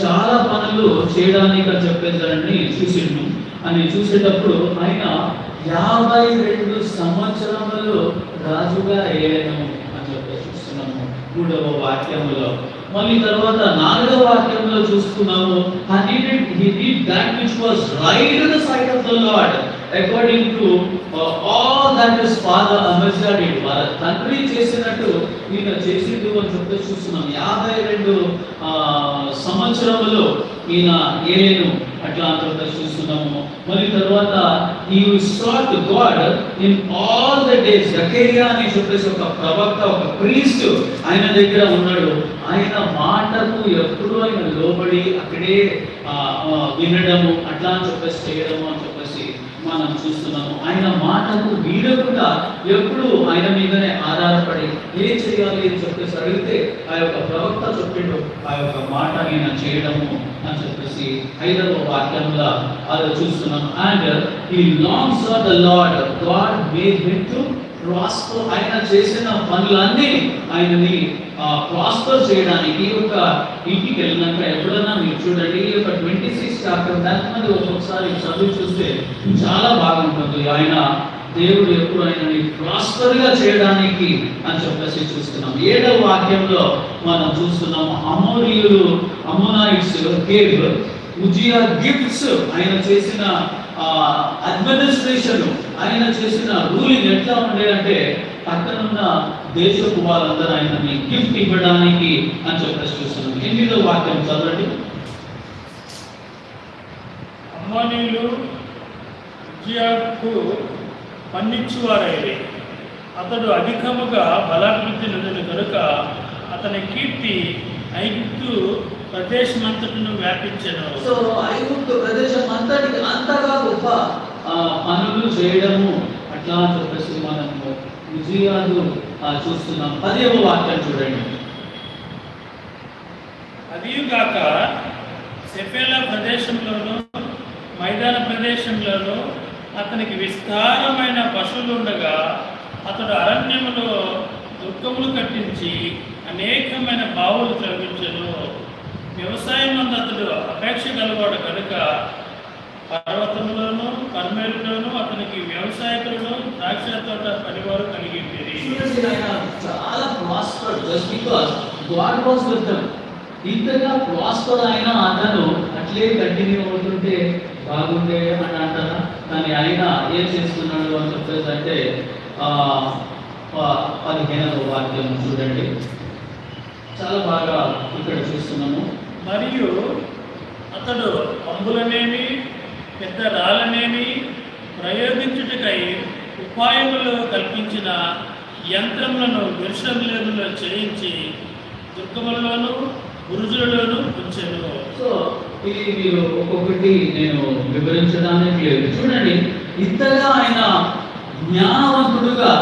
చాలా పనులు చేయడానికి అని చెప్పేదాన్ని చూసిండు. అని చూసేటప్పుడు ఆయన 52 సంవత్సరములు రాజుగా ఏలను అని చెప్పేసి చూస్తున్నాము 3వ వాక్యములో. మళ్ళీ తర్వాత 4వ వాక్యంలో చూస్తున్నాము, he did that which was right in the sight of the Lord according to all that his father Amaziah did. వాళ్ళ తండ్రి చేసినట్టు ఈయన చేసిండు అని చెప్పేసి చూస్తున్నాం. 52 సంవత్సరములు ఈయన ఏలేను అట్లా అని చెప్పేసి చూస్తున్నాము. మళ్ళీ తర్వాత he sought God in all the days. Zechariah అని చెప్పేసి ఒక ప్రవక్త, ఒక ప్రీస్ట్ ఆయన దగ్గర ఉన్నాడు. ఆయన మాటకు ఎప్పుడు ఆయన లోబడి అక్కడే వినడము అట్లా అని చెప్పేసి చేయడము అని చెప్పేసి మనం చూస్తున్నాము. ఆయన మాటకు వీడకుండా ఎప్పుడు ఆయన మీదనే ఆధారపడి ఏం చేయాలి అని చెప్పేసి అడిగితే ఆ యొక్క ప్రవక్త చెప్పిండు ఆ యొక్క మాట ఆయన చేయడము అని చెప్పేసి 5వ వాక్యంలో అది చూస్తున్నాము. And he longs for the Lord, God made him to prosper. ఆయన చేసిన పనులన్నీ ఆయనని ప్రాస్పర్ చేయడానికి. ఈ యొక్క ఇంటికి వెళ్ళినాక ఎప్పుడన్నా మీరు చూడండి, ఈ యొక్క 26 చాప్టర్ దాని ఒక్కొక్కసారి చదివి చూస్తే చాలా బాగుంటుంది. ఆయన దేవుడు ఎప్పుడు ఆయనని ప్రాస్పర్గా చేయడానికి అని చెప్పేసి చూస్తున్నాం. 7వ వాక్యంలో మనం చూస్తున్నాము, అమోనాయిట్స్ గేవ్ ఉజ్జియా గిఫ్ట్స్. ఆయన చేసిన అడ్మినిస్ట్రేషన్, ఆయన చేసిన రూలింగ్ ఎట్లా ఉండేదంటే పక్కనున్న దేశపు వాళ్ళందరూ ఆయనని గిఫ్ట్ ఇవ్వడానికి అని చెప్పేసి చూస్తున్నాం. 8వ వాక్యం చదవండి. అమ్మోనీయులు ఉజ్జియాకు మన్నించువారైరి. అతడు అధికముగా బలాభివృద్ధి నొందిన కనుక అతని కీర్తి ఐగుప్తు ప్రదేశమంతటను వ్యాపించెను. సో ఐగుప్తు ప్రదేశం అంతగా గొప్ప పనులు చేయడము అట్లా అని చెప్పేసి మనము విజయాలు చూస్తున్నాం. 10వ వాక్యం చూడండి. అదిగాక సెఫేలా ప్రదేశంలోను మైదాన ప్రదేశంలోను అతనికి విస్తారమైన పశువులు ఉండగా అతడు అరణ్యములో దుర్గములు కట్టించి అనేకమైన బావులు త్రవ్వించెను. వ్యవసాయం నందు అతడు అపేక్ష గలవాడు కనుక పర్వతములోను కర్మేలులోను అతనికి వ్యవసాయకులను ద్రాక్ష తోట పనివారు కలిగి ఉండేది. చూడండి, ఆయన చాలా prosper just because God was with them. ఇంతగా ప్రాస్పర్ అయిన అతను అట్లే కంటిన్యూ అవుతుంటే బాగుండే అని అంటారా? కానీ ఆయన ఏం చేస్తున్నాడు అని చెప్పేసి అంటే 15వ వాక్యం చూడండి, చాలా బాగా ఇక్కడ చూస్తున్నాము. మరియు అతడు అంబులనేమి పెద్ద రాళ్ళనేమి ప్రయోగించుటకై ఉపాయములు కల్పించిన యంత్రములను యెరూషలేములో చేయించి దుర్గములలోను బురుజులలోను ఉంచెను. సో ఇది మీరు ఒక్కొక్కటి నేను వివరించడానికి లేదు. చూడండి, ఇంతగా ఆయన జ్ఞానవంతుడుగా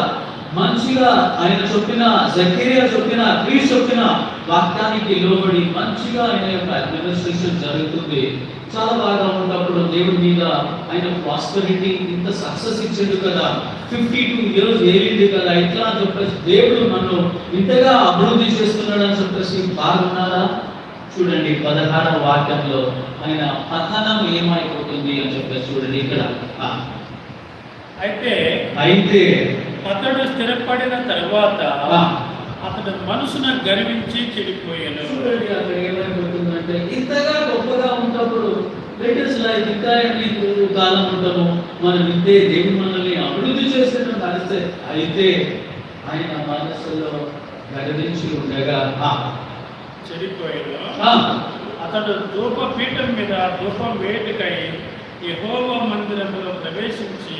మంచిగా ఆయన చెప్పిన జకరియా చెప్పిన క్రీస్తు చెప్పిన వాక్యానికి లోబడి మంచిగా ఆయన యొక్క అడ్మినిస్ట్రేషన్ జరుగుతుంది. చాలా బాగా ఉన్నప్పుడు దేవుడి మీద ఆయన ప్రాస్పెరిటీ ఇంత సక్సెస్ ఇచ్చిండు కదా, 52 years ఏలింది కదా, ఇట్లా అని చెప్పేసి దేవుడు నన్ను ఇంతగా అభివృద్ధి చేస్తున్నాడు అని చెప్పేసి బాగున్నారా? చూడండి 16వ వాక్యంలో ఆయన పతనం ఏమైపోతుంది అని చెప్పేసి చూడండి ఇక్కడ. అయితే అతడు స్థిరపడిన తరువాత అతడు మనసును గర్వించి చెడిపోయాను. చూడండి అక్కడ ఏమైపోతుందంటే ఇంతగా గొప్పగా ఉన్నప్పుడు లేటెస్ట్ లైఫ్ ఇంకా నీకు కాలం ఉంటాము, మనం ఇంతే దేవుడు మనల్ని అభివృద్ధి చేసేటం కలిస్తే అయితే ఆయన మనసులో గర్వించి ఉండగా చెడిపోయాడు. అతడు ధూపపీఠం మీద ధూపం వేటుకై యెహోవా మందిరంలో ప్రవేశించి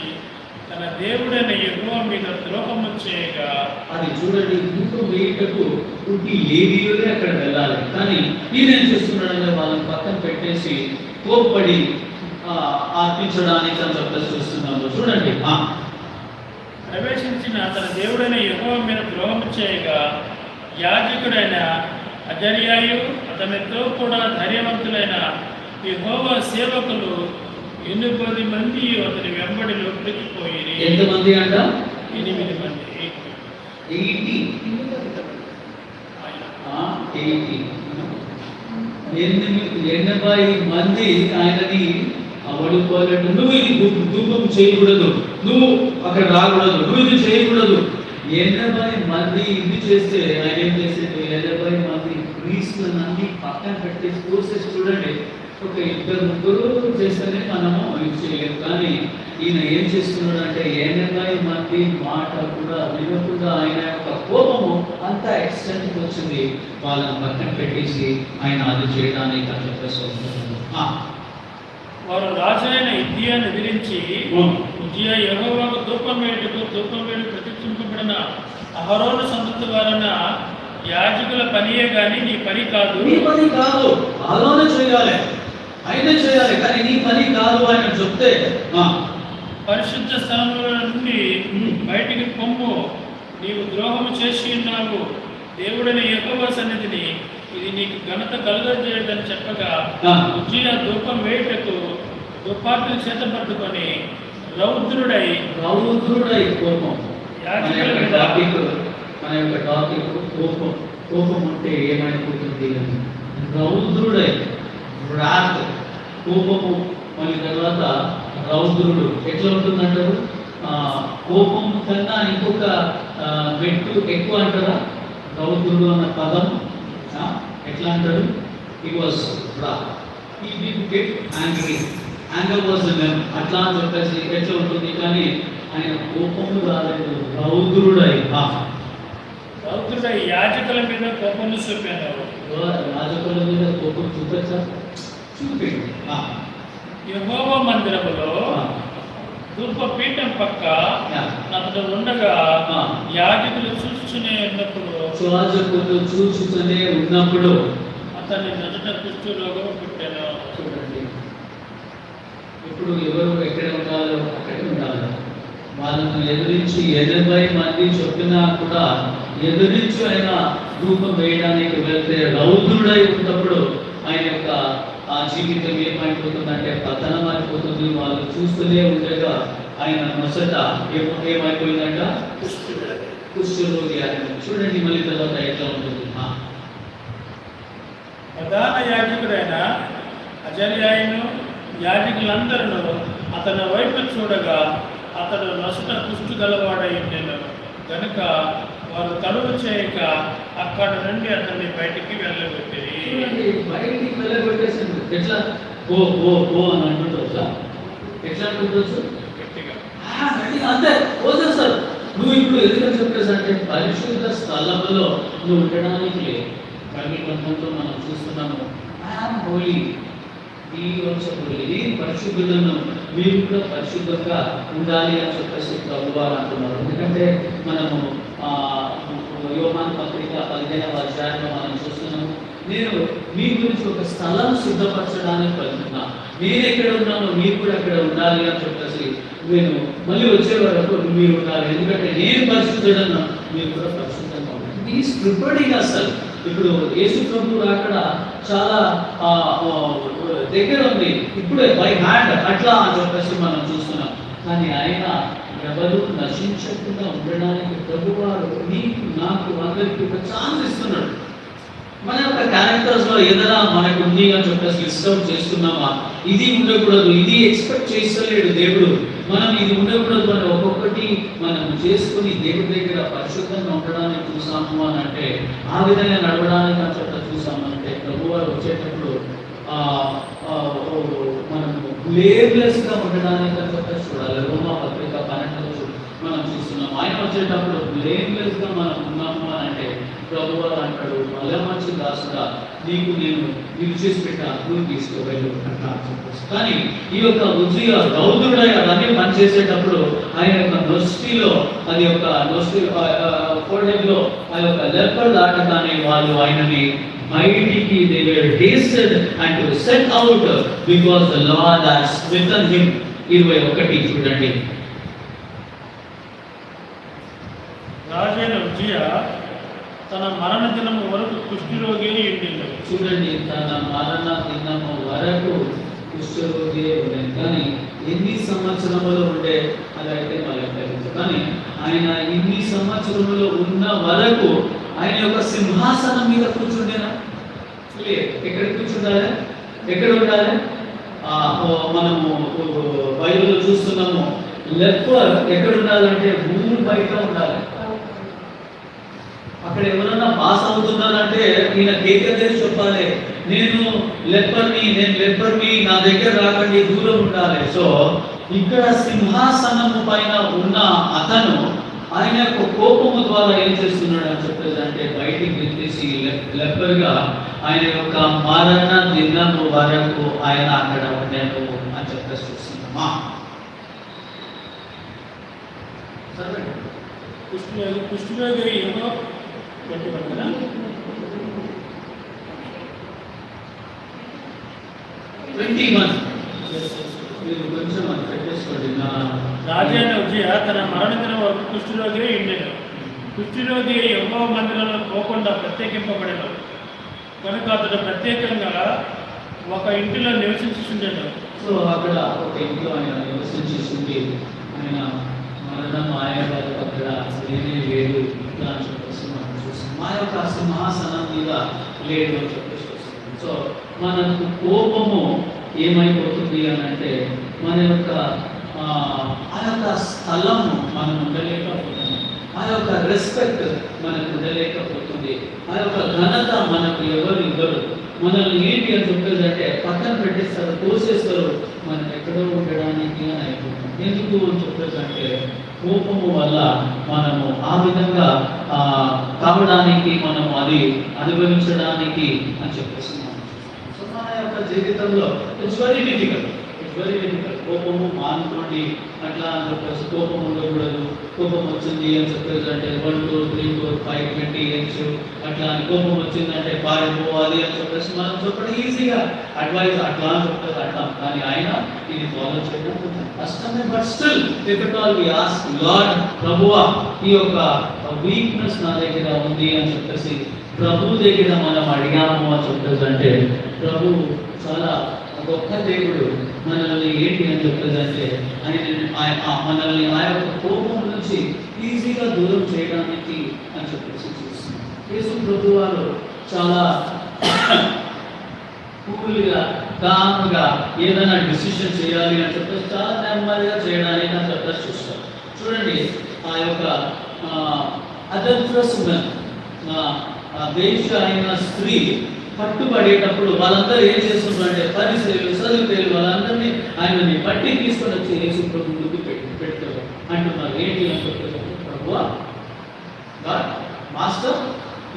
తన దేవుడైన యెహోవా మీద ద్రోహము చేయగా. అది చూడండి, ధూపం వేయటకు పుట్టి లేవీయులే అక్కడ వెళ్ళాలి, కానీ ఈయన చూస్తున్నాడంటే వాళ్ళని పక్కన పెట్టేసి కోప్పడి అర్పించడానికి అని చెప్పేసి చూస్తున్నాము. చూడండి, ప్రవేశించిన తన దేవుడైన యెహోవా మీద ద్రోహము చేయగా యాజకుడైన అజర్యాయు అతనితో కూడా ధైర్యవంతులైన యెహోవా సేవకులు 8 మంది అతని వెంబడి లోపలికి పోయి. ఎంతమంది అంట? 8 మంది. 80 మంది ఆయనని అవడుకోలేడు. నువ్వు ఇది ధూపం చేయకూడదు, నువ్వు అక్కడ రాకూడదు, నువ్వు ఇది చేయకూడదు. 80 మంది ఇది చేస్తే ఆయన ఏం చేసేది? 80 మంది క్రీస్తులన్నీ పక్కన పెట్టేసి కోర్సెస్. చూడండి, ఒక 2-3 చేస్తేనే మనము ఇది చేయలేము, కానీ ఈయన ఏం చేస్తున్నాడు అంటే 80 మంది మాట కూడా వినకుండా ఆయన యొక్క కోపము అంత ఎక్స్టెంట్కి వచ్చింది, వాళ్ళని పక్కన పెట్టేసి ఆయన అది చేయడానికి అని చెప్పేసి వారు రాజైన హిజ్కియాను ఎదిరించి హిజ్కియా యెహోవాకు ధూపం వేడి ప్రతిష్ఠింపబడిన అహరోను సంతతి వారన యాజకుల పనియే గాని నీ పని కాదు. నీ పని కాదు, ఆలోచన చేయాలి, ఆయనే చేయాలి, కానీ నీ పని కాదు ఆయన చెప్తే. పరిశుద్ధ స్థలంలో నుండి బయటికి పొమ్ము, నీవు ద్రోహము చేసి ఉన్నావు, దేవుడైన యెహోవా సన్నిధిని ఇది నీకు ఘనత కలుగజేయదని చెప్పగా హిజ్కియా ధూపం వేయుటకు ధూపార్తిని చేత పట్టుకొని రౌద్రుడై కోపం. మన యొక్క టాపిక్ కోపం. కోపం అంటే ఏమైపోతుంది? రౌద్రుడై, వ్రాత్, కోపము. మళ్ళీ తర్వాత రౌద్రుడు ఎట్లా ఉంటుందంటారు? కోపం కన్నా ఇంకొక మెట్టు ఎక్కువ అంటారా? రౌద్రుడు అన్న పదం ఎట్లా అంటారు? He was wrath. He didn't get angry. Anger was in him. అట్లా అని చెప్పేసి ఎట్లా ఉంటుంది? కానీ ఆయన కోపము రాలేదు, రౌద్రుడై. రౌద్రుడై యాజకుల మీద కోపము చూపాను. యాజకుల మీద కోపం చూపచ్చా? చూపింది. యెహోవా మందిరములో ధూపపీఠం పక్క అతడు ఉండగా యాజకులు చూస్తూనే ఉన్నప్పుడు అతన్ని నదుట కుష్ఠరోగం పుట్టాను. చూడండి, ఇప్పుడు ఎవరు ఎక్కడ ఉండాలో అక్కడే ఉండాలి. వాళ్ళను ఎదురించి 80 మంది చెప్పినా కూడా ఎదురించి ఆయన ధూపం వేయడానికి వెళ్తే రౌద్రుడై ఉన్నప్పుడు ఆయన యొక్క ఆ జీవితం ఏమైపోతుందంటే పతనం అయిపోతుంది. వాళ్ళు చూస్తూనే ఉండగా ఆయన మొదట ఏమైపోయిందంట? కుష్ఠరోగి. చూడండి మళ్ళీ తర్వాత ఎట్లా ఉంటుంది. ప్రధాన యాజకుడైన అజర్యాయును యాజకులందరూ అతని వైపు చూడగా అతడు నసుట కుష్టు గలవాడై ఉండెను కనుక వారు తడువు చేయక అక్కడ నుండి అతన్ని బయటికి వెళ్ళగొట్టిరి. బయటికి వెళ్ళగొట్టేసింది. ఎట్లా ఓ ఓ ఓ అని అంటుండొచ్చా? ఎట్లా అంటుండొచ్చు? గట్టిగా అంతే వదిలేస్తారు. నువ్వు ఇప్పుడు ఎందుకని చెప్పేసి అంటే పరిశుద్ధ స్థలంలో నువ్వు ఉండడానికి లేదు. బైబిల్ గ్రంథంలో మనం చూస్తున్నాము ఐఎమ్ హోలీ, ఈ హోలీ, పరిశుద్ధులను మీరు కూడా పరిశుద్ధంగా ఉండాలి అని చెప్పేసి ప్రభువారు అంటున్నారు. ఎందుకంటే మనము యోహాను పత్రిక 15వ అధ్యాయంలో మనం చూస్తున్నాము, నేను మీ గురించి ఒక స్థలం సిద్ధపరచడానికి వెళ్తున్నా, నేను ఎక్కడ ఉన్నానో మీరు కూడా అక్కడ ఉండాలి అని చెప్పేసి నేను మళ్ళీ వచ్చే వరకు మీరు ఉండాలి, ఎందుకంటే నేను పరిశుద్ధుడన్నా మీరు కూడా పరిశుద్ధంగా ఉండాలి. ఈస్ ప్రిపేరింగ్ అసలు. ఇప్పుడు యేసు ప్రభు అక్కడ చాలా దగ్గర ఉంది, ఇప్పుడే బై హ్యాండ్ అట్లా అని చెప్పేసి మనం చూస్తున్నాం. కానీ ఆయన ఎవరు నశించకుండా ఉండడానికి ప్రభువారు నీకు నాకు అందరికీ ఒక ఛాన్స్ ఇస్తున్నాడు. మన యొక్క క్యారెక్టర్స్ లో ఏదైనా మనకు ఉంది అని చెప్పేసి లిస్ట్ అవుట్ చేస్తున్నామా, ఇది ఉండకూడదు, ఇది ఎక్స్పెక్ట్ చేస్తలేడు దేవుడు, మనం ఇది ఉండకూడదు అని ఒక్కొక్కటి మనం చేసుకుని దేవుడి దగ్గర పరిశుద్ధంగా ఉండడానికి చూసాము అని అంటే, ఆ విధంగా నడవడానికి అని చెప్పి చూసామంటే ప్రభువారు వచ్చేటప్పుడు మనం బ్లేమ్లెస్ గా ఉండడానికి అని చెప్పేసి చూడాలి. రోమా పత్రిక 12 మనం చూస్తున్నాం. ఆయన వచ్చేటప్పుడు బ్లేమ్లెస్ గా మనం ఉన్నాము అని అంటే ప్రభువారు అంటాడు, మళ్ళీ మంచి దాసుగా నీకు నేను ఇది చేసి పెట్టా, నువ్వు తీసుకోవాలి అంటా. కానీ ఈ యొక్క ఉజ్జియా రౌద్రుడై అవన్నీ పనిచేసేటప్పుడు ఆయన యొక్క నొస్టిలో అది యొక్క నొస్టి ఫోర్హెడ్ లో ఆ యొక్క లెపర్ దాటగానే వాళ్ళు ఆయనని బయటికి they were hasted and to set out because the Lord has smitten him. 21 చూడండి. రాజైన ఉజ్జియా తన మరణ దినము వరకు కుష్ఠరోగి ఉండేది. చూడండి, తన మరణ దినము వరకు కుష్ఠరోగి ఉండే. కానీ ఎన్ని సంవత్సరములు ఉండే అదైతే మనకు తెలుసు. కానీ ఆయన ఇన్ని సంవత్సరములు ఉన్న వరకు ఆయన యొక్క సింహాసనం మీద కూర్చుండేనా? లేదు. ఎక్కడ కూర్చుండాలి? ఎక్కడ ఉండాలి? మనము బైబిల్లో చూస్తున్నాము, లెపర్ ఎక్కడ ఉండాలంటే ఊరు బయట ఉండాలి. అక్కడ ఎవరన్నా పాస్ అవుతున్నారంటే ఈయన కేకదేసి చెప్పాలి, నేను లెపర్ని, నా దగ్గర రాకండి, దూరం ఉండాలి. సో ఇక్కడ సింహాసనము పైన ఉన్న అతను ఆయన యొక్క కోపము ద్వారా ఏం చేస్తున్నాడు అని చెప్పేసి అంటే బయటికి వెళ్తేసి లెపర్గా ఆయన యొక్క మరణ దినము వరకు ఆయన అక్కడ ఉన్నాడు అని చెప్పేసి చూస్తున్నామా? కుష్ఠరోగి ఏమో 21 మీరు కొంచెం అది పెట్టేసుకోండి. రాజైన ఉజ్జియా తన మరణ దినం వరకు కుష్ఠరోగి ఉండేది. కుష్ఠరోగి యెహోవా మందిరంలో పోకుండా ప్రత్యేకింపబడేను కనుక అతడు ప్రత్యేకంగా ఒక ఇంటిలో నివసించుండేను. సో అక్కడ ఒక ఇంట్లో ఆయన నివసించేసింది. ఆయన మరణం ఆయన అక్కడ లేనే లేదు అని చెప్పేసి మనం చూస్తాం. మా యొక్క సింహాసనం మీద లేదు అని చెప్పేసి వస్తుంది. సో మనకు కోపము ఏమైపోతుంది అని అంటే మన యొక్క ఆ యొక్క స్థలము మనం ఉండలేకపోతుంది, ఆ యొక్క రెస్పెక్ట్ మనకు ఉండలేకపోతుంది, ఆ యొక్క ఘనత మనకు ఎవరు ఇవ్వరు. మనల్ని ఏంటి అని చెప్పేది అంటే పక్కన పెట్టేస్తారు, తోసేస్తారు, మనం ఎక్కడో ఉండడానికి అని అయిపోతుంది. ఎందుకు అని చెప్పేది అంటే కోపము వల్ల మనము ఆ విధంగా కావడానికి, మనము అది అనుభవించడానికి అని చెప్పేసి సో మన యొక్క జీవితంలో ఇట్స్ వెరీ డిఫికల్ట్. కోపము మానుకోండి అట్లా అని చెప్పేసి కోపం ఉండకూడదు. కోపం వచ్చింది అని చెప్పేసి అంటే 1 2 3 4 5 20 age అట్లా అని కోపం వచ్చిందంటే పారిపోవాలి అని చెప్పేసి మనం చెప్పడం ఈజీగా అడ్వైజ్ అట్లా అని చెప్పేసి అంటాం. కానీ ఆయన ఇది ఫాలో చేయడం కష్టమే. But still if it all we ask Lord, ప్రభువా ఈ యొక్క వీక్నెస్ నా దగ్గర ఉంది అని చెప్పేసి ప్రభు దగ్గర మనం అడిగాము అని చెప్పేసి అంటే ప్రభు చాలా గొప్ప దేవుడు. మనల్ని ఏంటి అని చెప్పేదంటే ఆయన మనల్ని ఆ యొక్క కోపం నుంచి ఈజీగా దూరం చేయడానికి అని చెప్పేసి చూస్తున్నాం. యేసు ప్రభు వారు చాలా కూల్గా కామ్గా ఏదైనా డిసిషన్ చేయాలి అని చెప్పేసి చాలా నెమ్మదిగా చేయడానికి అని చెప్పేసి చూస్తారు. చూడండి, ఆ యొక్క అడల్టరస్ ఉమెన్, వేశ్య అయిన స్త్రీ పట్టుబడేటప్పుడు వాళ్ళందరూ ఏం చేస్తున్నారంటే పరిసరులు సదుపేలు వాళ్ళందరినీ ఆయనని పట్టి తీసుకొని వచ్చి యేసు ప్రభు ముందుకు పెడతారు అంటున్నారు. ఏంటి అని చెప్పేసి, ప్రభువా మాస్టర్,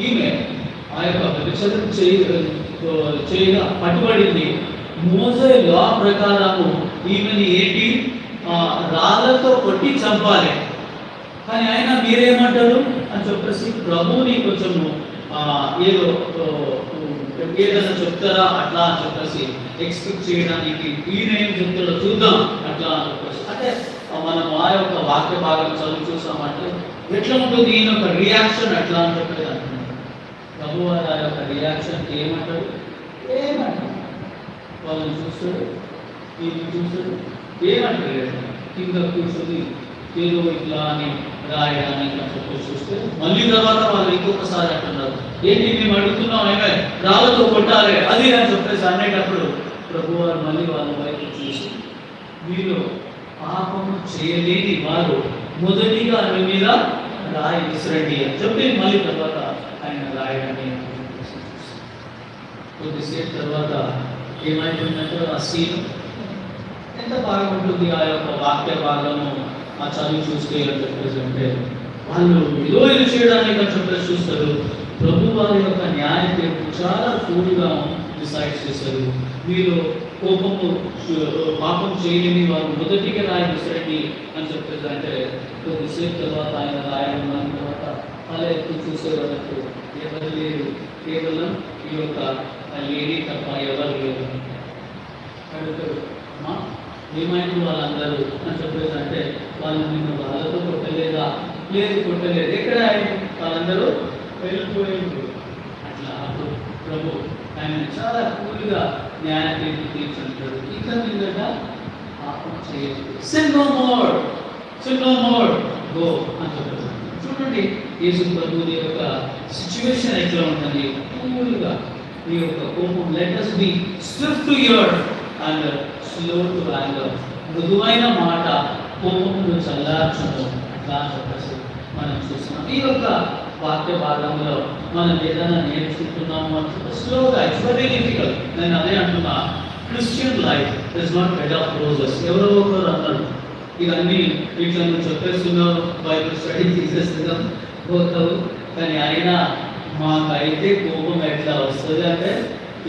ఈమె ఆ యొక్క వ్యభిచారం చేయగా పట్టుబడింది. మోసే లా ప్రకారము ఈమెని ఏంటి రాళ్ళతో కొట్టి చంపాలి, కానీ ఆయన మీరేమంటారు అని చెప్పేసి ప్రభువుని కొంచెము ఏదో ఏదైనా చెప్తారా అట్లా అని చెప్పేసి ఎక్స్పెక్ట్ చేయడానికి ఈయన ఏం చెప్తాడో చూద్దాం అట్లా అని చెప్పేసి. అంటే మనం ఆ యొక్క వాక్య భాగం చదువు చూసామంటే ఎట్లా ఉంటుంది ఈయన యొక్క రియాక్షన్ అట్లా అని చెప్పేది అంటున్నాడు. ప్రభు వారు ఆ యొక్క రియాక్షన్ ఏమంటాడు, వాళ్ళని చూస్తాడు, ఈయన చూస్తాడు, ఏమంటాడు కింద కూర్చొని ఏదో ఇట్లా అని రాయడానికి అని చెప్పేసి చూస్తే మళ్ళీ తర్వాత వాళ్ళు ఇంకొకసారి అంటున్నారు, ఏంటి మేము అడుగుతున్నాం ఏమే రాళ్ళతో కొట్టాలి అది అని చెప్పేసి అనేటప్పుడు ప్రభు వారు మళ్ళీ వాళ్ళ వైపు చూసి వీళ్ళు పాపము చేయలేని వారు మొదటిగా ఆమె మీద రాయి విసిరండి అని చెప్పి మళ్ళీ తర్వాత ఆయన రాయడాన్ని కొద్దిసేపు తర్వాత ఏమైందంటే ఆ సీన్ ఎంత బాగా ఉంటుంది. ఆ యొక్క వాక్య భాగము ఆ చదువు చూస్తే అని చెప్పేసి అంటే వాళ్ళు ఏదో ఇది చేయడానికి అని చెప్పేసి చూస్తారు. ప్రభు వారి యొక్క న్యాయ తీర్పు చాలా కూల్గా డిసైడ్ చేశారు. మీరు పాపం చేయలేని వారు మొదటిగా రాయి విసరండి అని చెప్పేసి అంటే కొద్దిసేపు తర్వాత ఆయన రాయడం తర్వాత అలా ఎత్తు చూసే వరకు ఎవరు లేరు, కేవలం ఈ యొక్క లేడీ తప్ప ఎవరు లేరు. అడుగుతారు, అమ్మా ఏమైంది వాళ్ళందరూ అని చెప్పేసి అంటే వాళ్ళు నిన్ను వాళ్ళతో కొట్టలేదా, లేదు కొట్టలేదు, ఎక్కడ వాళ్ళందరూ వెళ్ళిపోయింది అట్లా. అప్పుడు ప్రభు ఆయన చాలా కూల్గా న్యాయ తీర్పు తీర్చుంటాడు. ఇక మీదట పాపం చేయదు, sin no more go అని చెప్పారు. చూడండి యేసు ప్రభువుని యొక్క సిచ్యువేషన్ ఎట్లా ఉంటుంది, కూల్గా ఈ యొక్క కోపం let us be swift to hear and slow to anger. మృదువైన మాట కోపమును చల్లార్చును అట్లా చెప్పేసి మనం చూస్తున్నాం. ఈ యొక్క వాక్య భాగంలో మనం ఏదైనా నేర్చుకుంటున్నాము అంటే స్లోగా, ఇట్స్ వెరీ డిఫికల్ట్. నేను అదే అంటున్నా, Christian life is not bed of roses. ఎవరో ఒకరు అన్నారు ఇవన్నీ ఇట్లా నువ్వు చెప్పేస్తున్నావు, బైబిల్ స్టడీ తీసేస్తున్నాం పోతావు, కానీ అయినా మాకైతే కోపం ఎట్లా వస్తుంది అంటే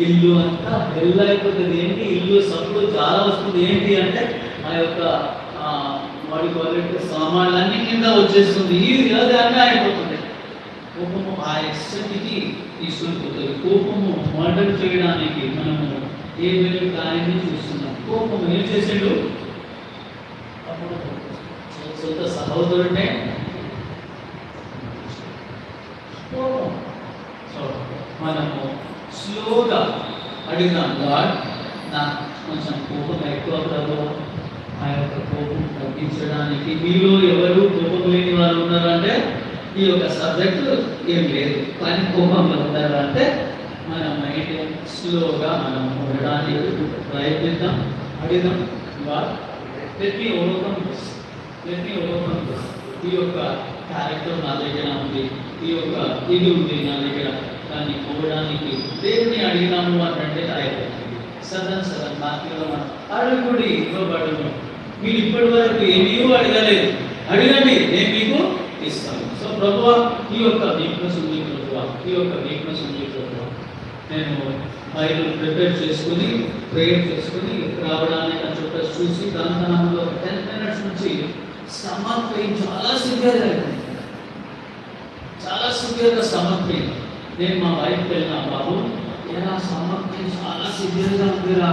ఇల్లు అంతా హెల్ అయిపోతుంది. ఏంటి ఇల్లు సప్పుడు చాలా వస్తుంది, ఏంటి అంటే ఆ యొక్క వాడి క్వాలిటీ సామాన్లన్నీ కింద వచ్చేస్తుంది, ఇది అది అన్నీ అయిపోతుంది. కోపము ఆ ఎక్స్టెంట్కి తీసుకొని పోతుంది. కోపము మర్డర్ చేయడానికి మనము ఏ వేలు కార్యాన్ని చూస్తున్నాం. కోపము ఏం చేసాడు, అప్పుడు సొంత సహోదరుడే కోపం. సో మనము స్లోగా అడిగినాం, గాడ్ నాకు కొంచెం కోపం ఎక్కువ ప్రభు, ఆ యొక్క కోపం తగ్గించడానికి మీలో ఎవరు కోపం లేని వారు ఉన్నారంటే ఈ యొక్క సబ్జెక్టు ఏం లేదు, కానీ కోపంలో ఉన్నారు అంటే మన మైండ్ స్లోగా మనం ఉండడానికి ప్రయత్నిద్దాం, అడిగిద్దాం, God let me overcome this. ఈ యొక్క క్యారెక్టర్ నా దగ్గర ఉంది, ఈ యొక్క ఇది ఉంది నా దగ్గర, దాన్ని పోవడానికి దేవుని అడిగినాము అంటే అయిపోతుంది. సదన్ మార్కెట్లో మనం అడుగుడి ఇవ్వబడును. మీరు ఇప్పటి వరకు ఏమీ అడగలేదు, అడగండి నేను మీకు ఇస్తాను. సో ప్రభువా ఈ యొక్క వీక్నెస్ ఉంది ప్రభువా, ఈ యొక్క వీక్నెస్ ఉంది ప్రభువా. నేను బైబిల్ ప్రిపేర్ చేసుకుని ప్రేయర్ చేసుకుని రావడానికి అని చెప్పేసి చూసి దాంతనంలో 10 minutes నుంచి స్టమక్ పెయిన్ చాలా సివియర్గా అయిపోయింది, చాలా సివియర్గా స్టమక్ పెయిన్. నేను మా వైఫ్కి వెళ్ళిన, బాబు ఎలా స్టమక్ పెయిన్ చాలా సివియర్గా ఉందిరా,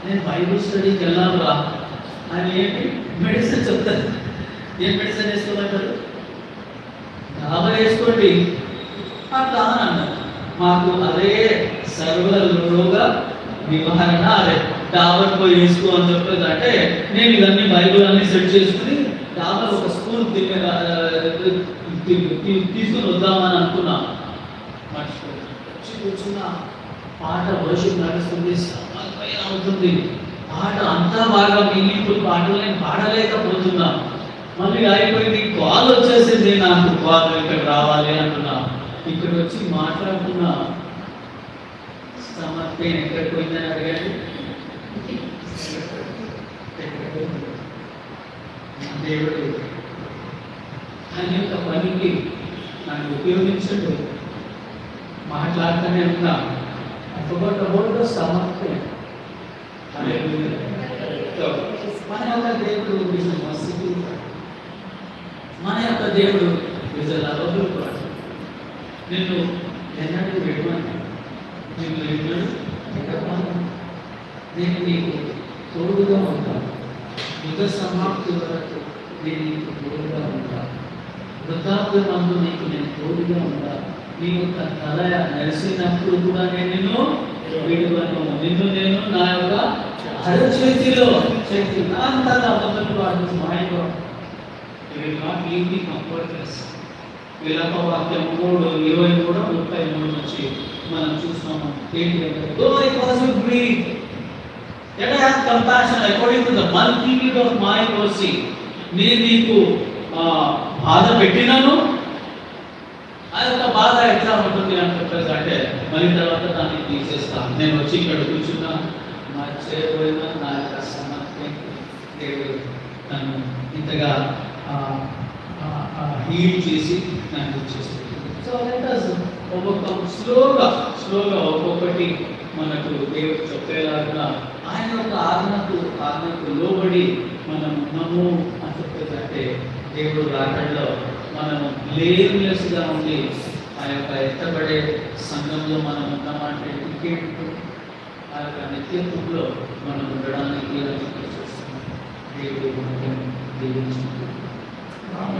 నేను బైబిల్ స్టడీకి వెళ్ళామురా అని ఏంటి మెడిసిన్ చెప్తారు. ఏం మెడిసిన్ వేసుకోమంటారు, డాబర్ వేసుకోండి అట్లా అని అన్నారు. మాకు అదే సర్వరోగ నివారణ, అదే డాబర్ పోయి వేసుకో అని చెప్పేది. అంటే నేను ఇవన్నీ బైబిల్ అన్ని సెట్ చేసుకుని డాబర్ ఒక స్కూల్ తీసుకొని వద్దామని అనుకున్నా. మర్చిపోయి వచ్చి కూర్చున్నా, పాట వర్షిప్ నడుస్తుంది, సమర్పణ అవుతుంది, పాట అంతా బాగా మీనింగ్ఫుల్ పాటలు నేను పాడలేకపోతున్నా, మళ్ళీ అయిపోయింది, కాల్ వచ్చేసింది, నాకు కాల్ ఇక్కడ రావాలి అంటున్నా, ఇక్కడ వచ్చి మాట్లాడుతున్నా, సమర్పణ ఎక్కడికి పోయిందని అడిగాడు. దేవుడు ఆయన యొక్క పనికి నన్ను ఉపయోగించడు, మాట్లాడుతూనే ఉన్నా. అప్పుడు సమర్పణ. మన యొక్క దేవుడు మస్తు, మన యొక్క దేవుడు లవబుల్ కూడా. నిన్ను ఎన్నడూ విడవను, నిన్ను ఎన్నడూ విడవను, నేను నీకు తోడుగా ఉంటాను, యుగ సమాప్తి వరకు నేను నీకు తోడుగా ఉంటాను, వృద్ధాప్యమందు నీకు నేను తోడుగా ఉంటాను, నీ యొక్క తల నడిచినప్పుడు కూడా నేను నిన్ను విడువను, నిన్ను నేను నా యొక్క అరచేతిలో చేతి అంతగా మొదలు వాడు మాయలో కంఫర్ట్లెస్. విలాప వాక్యం 3:23-33 నుంచి మనం చూస్తున్నాము. నేను నీకు బాధ పెట్టినాను, ఆ యొక్క బాధ ఎట్లా ఉంటుంది అని చెప్పేసి అంటే మళ్ళీ తర్వాత దాన్ని తీసేస్తాను. నేను వచ్చి ఇక్కడ కూర్చున్నా, నా చేయబోయిన నా యొక్క సమర్థ్యం దేవుడు నన్ను ఇంతగా హీల్ చేసి నాకు ఇచ్చేస్తుంది. సో ఒక్కొక్క స్లోగా ఒక్కొక్కటి మనకు దేవుడు చెప్పేలాగా ఆయన యొక్క ఆజ్ఞకు లోబడి మనం ఉన్నాము అని చెప్పేసి అంటే దేవుడు రాకడలో మనము బ్లేమ్లెస్గా ఉండి ఆ యొక్క ఎత్తబడే సంఘంలో మనం ఉన్నామంటే టికెట్ ఆ యొక్క నిత్యత్వంలో మనం ఉండడానికి దేవుడు దీవించుకుంటున్నాం.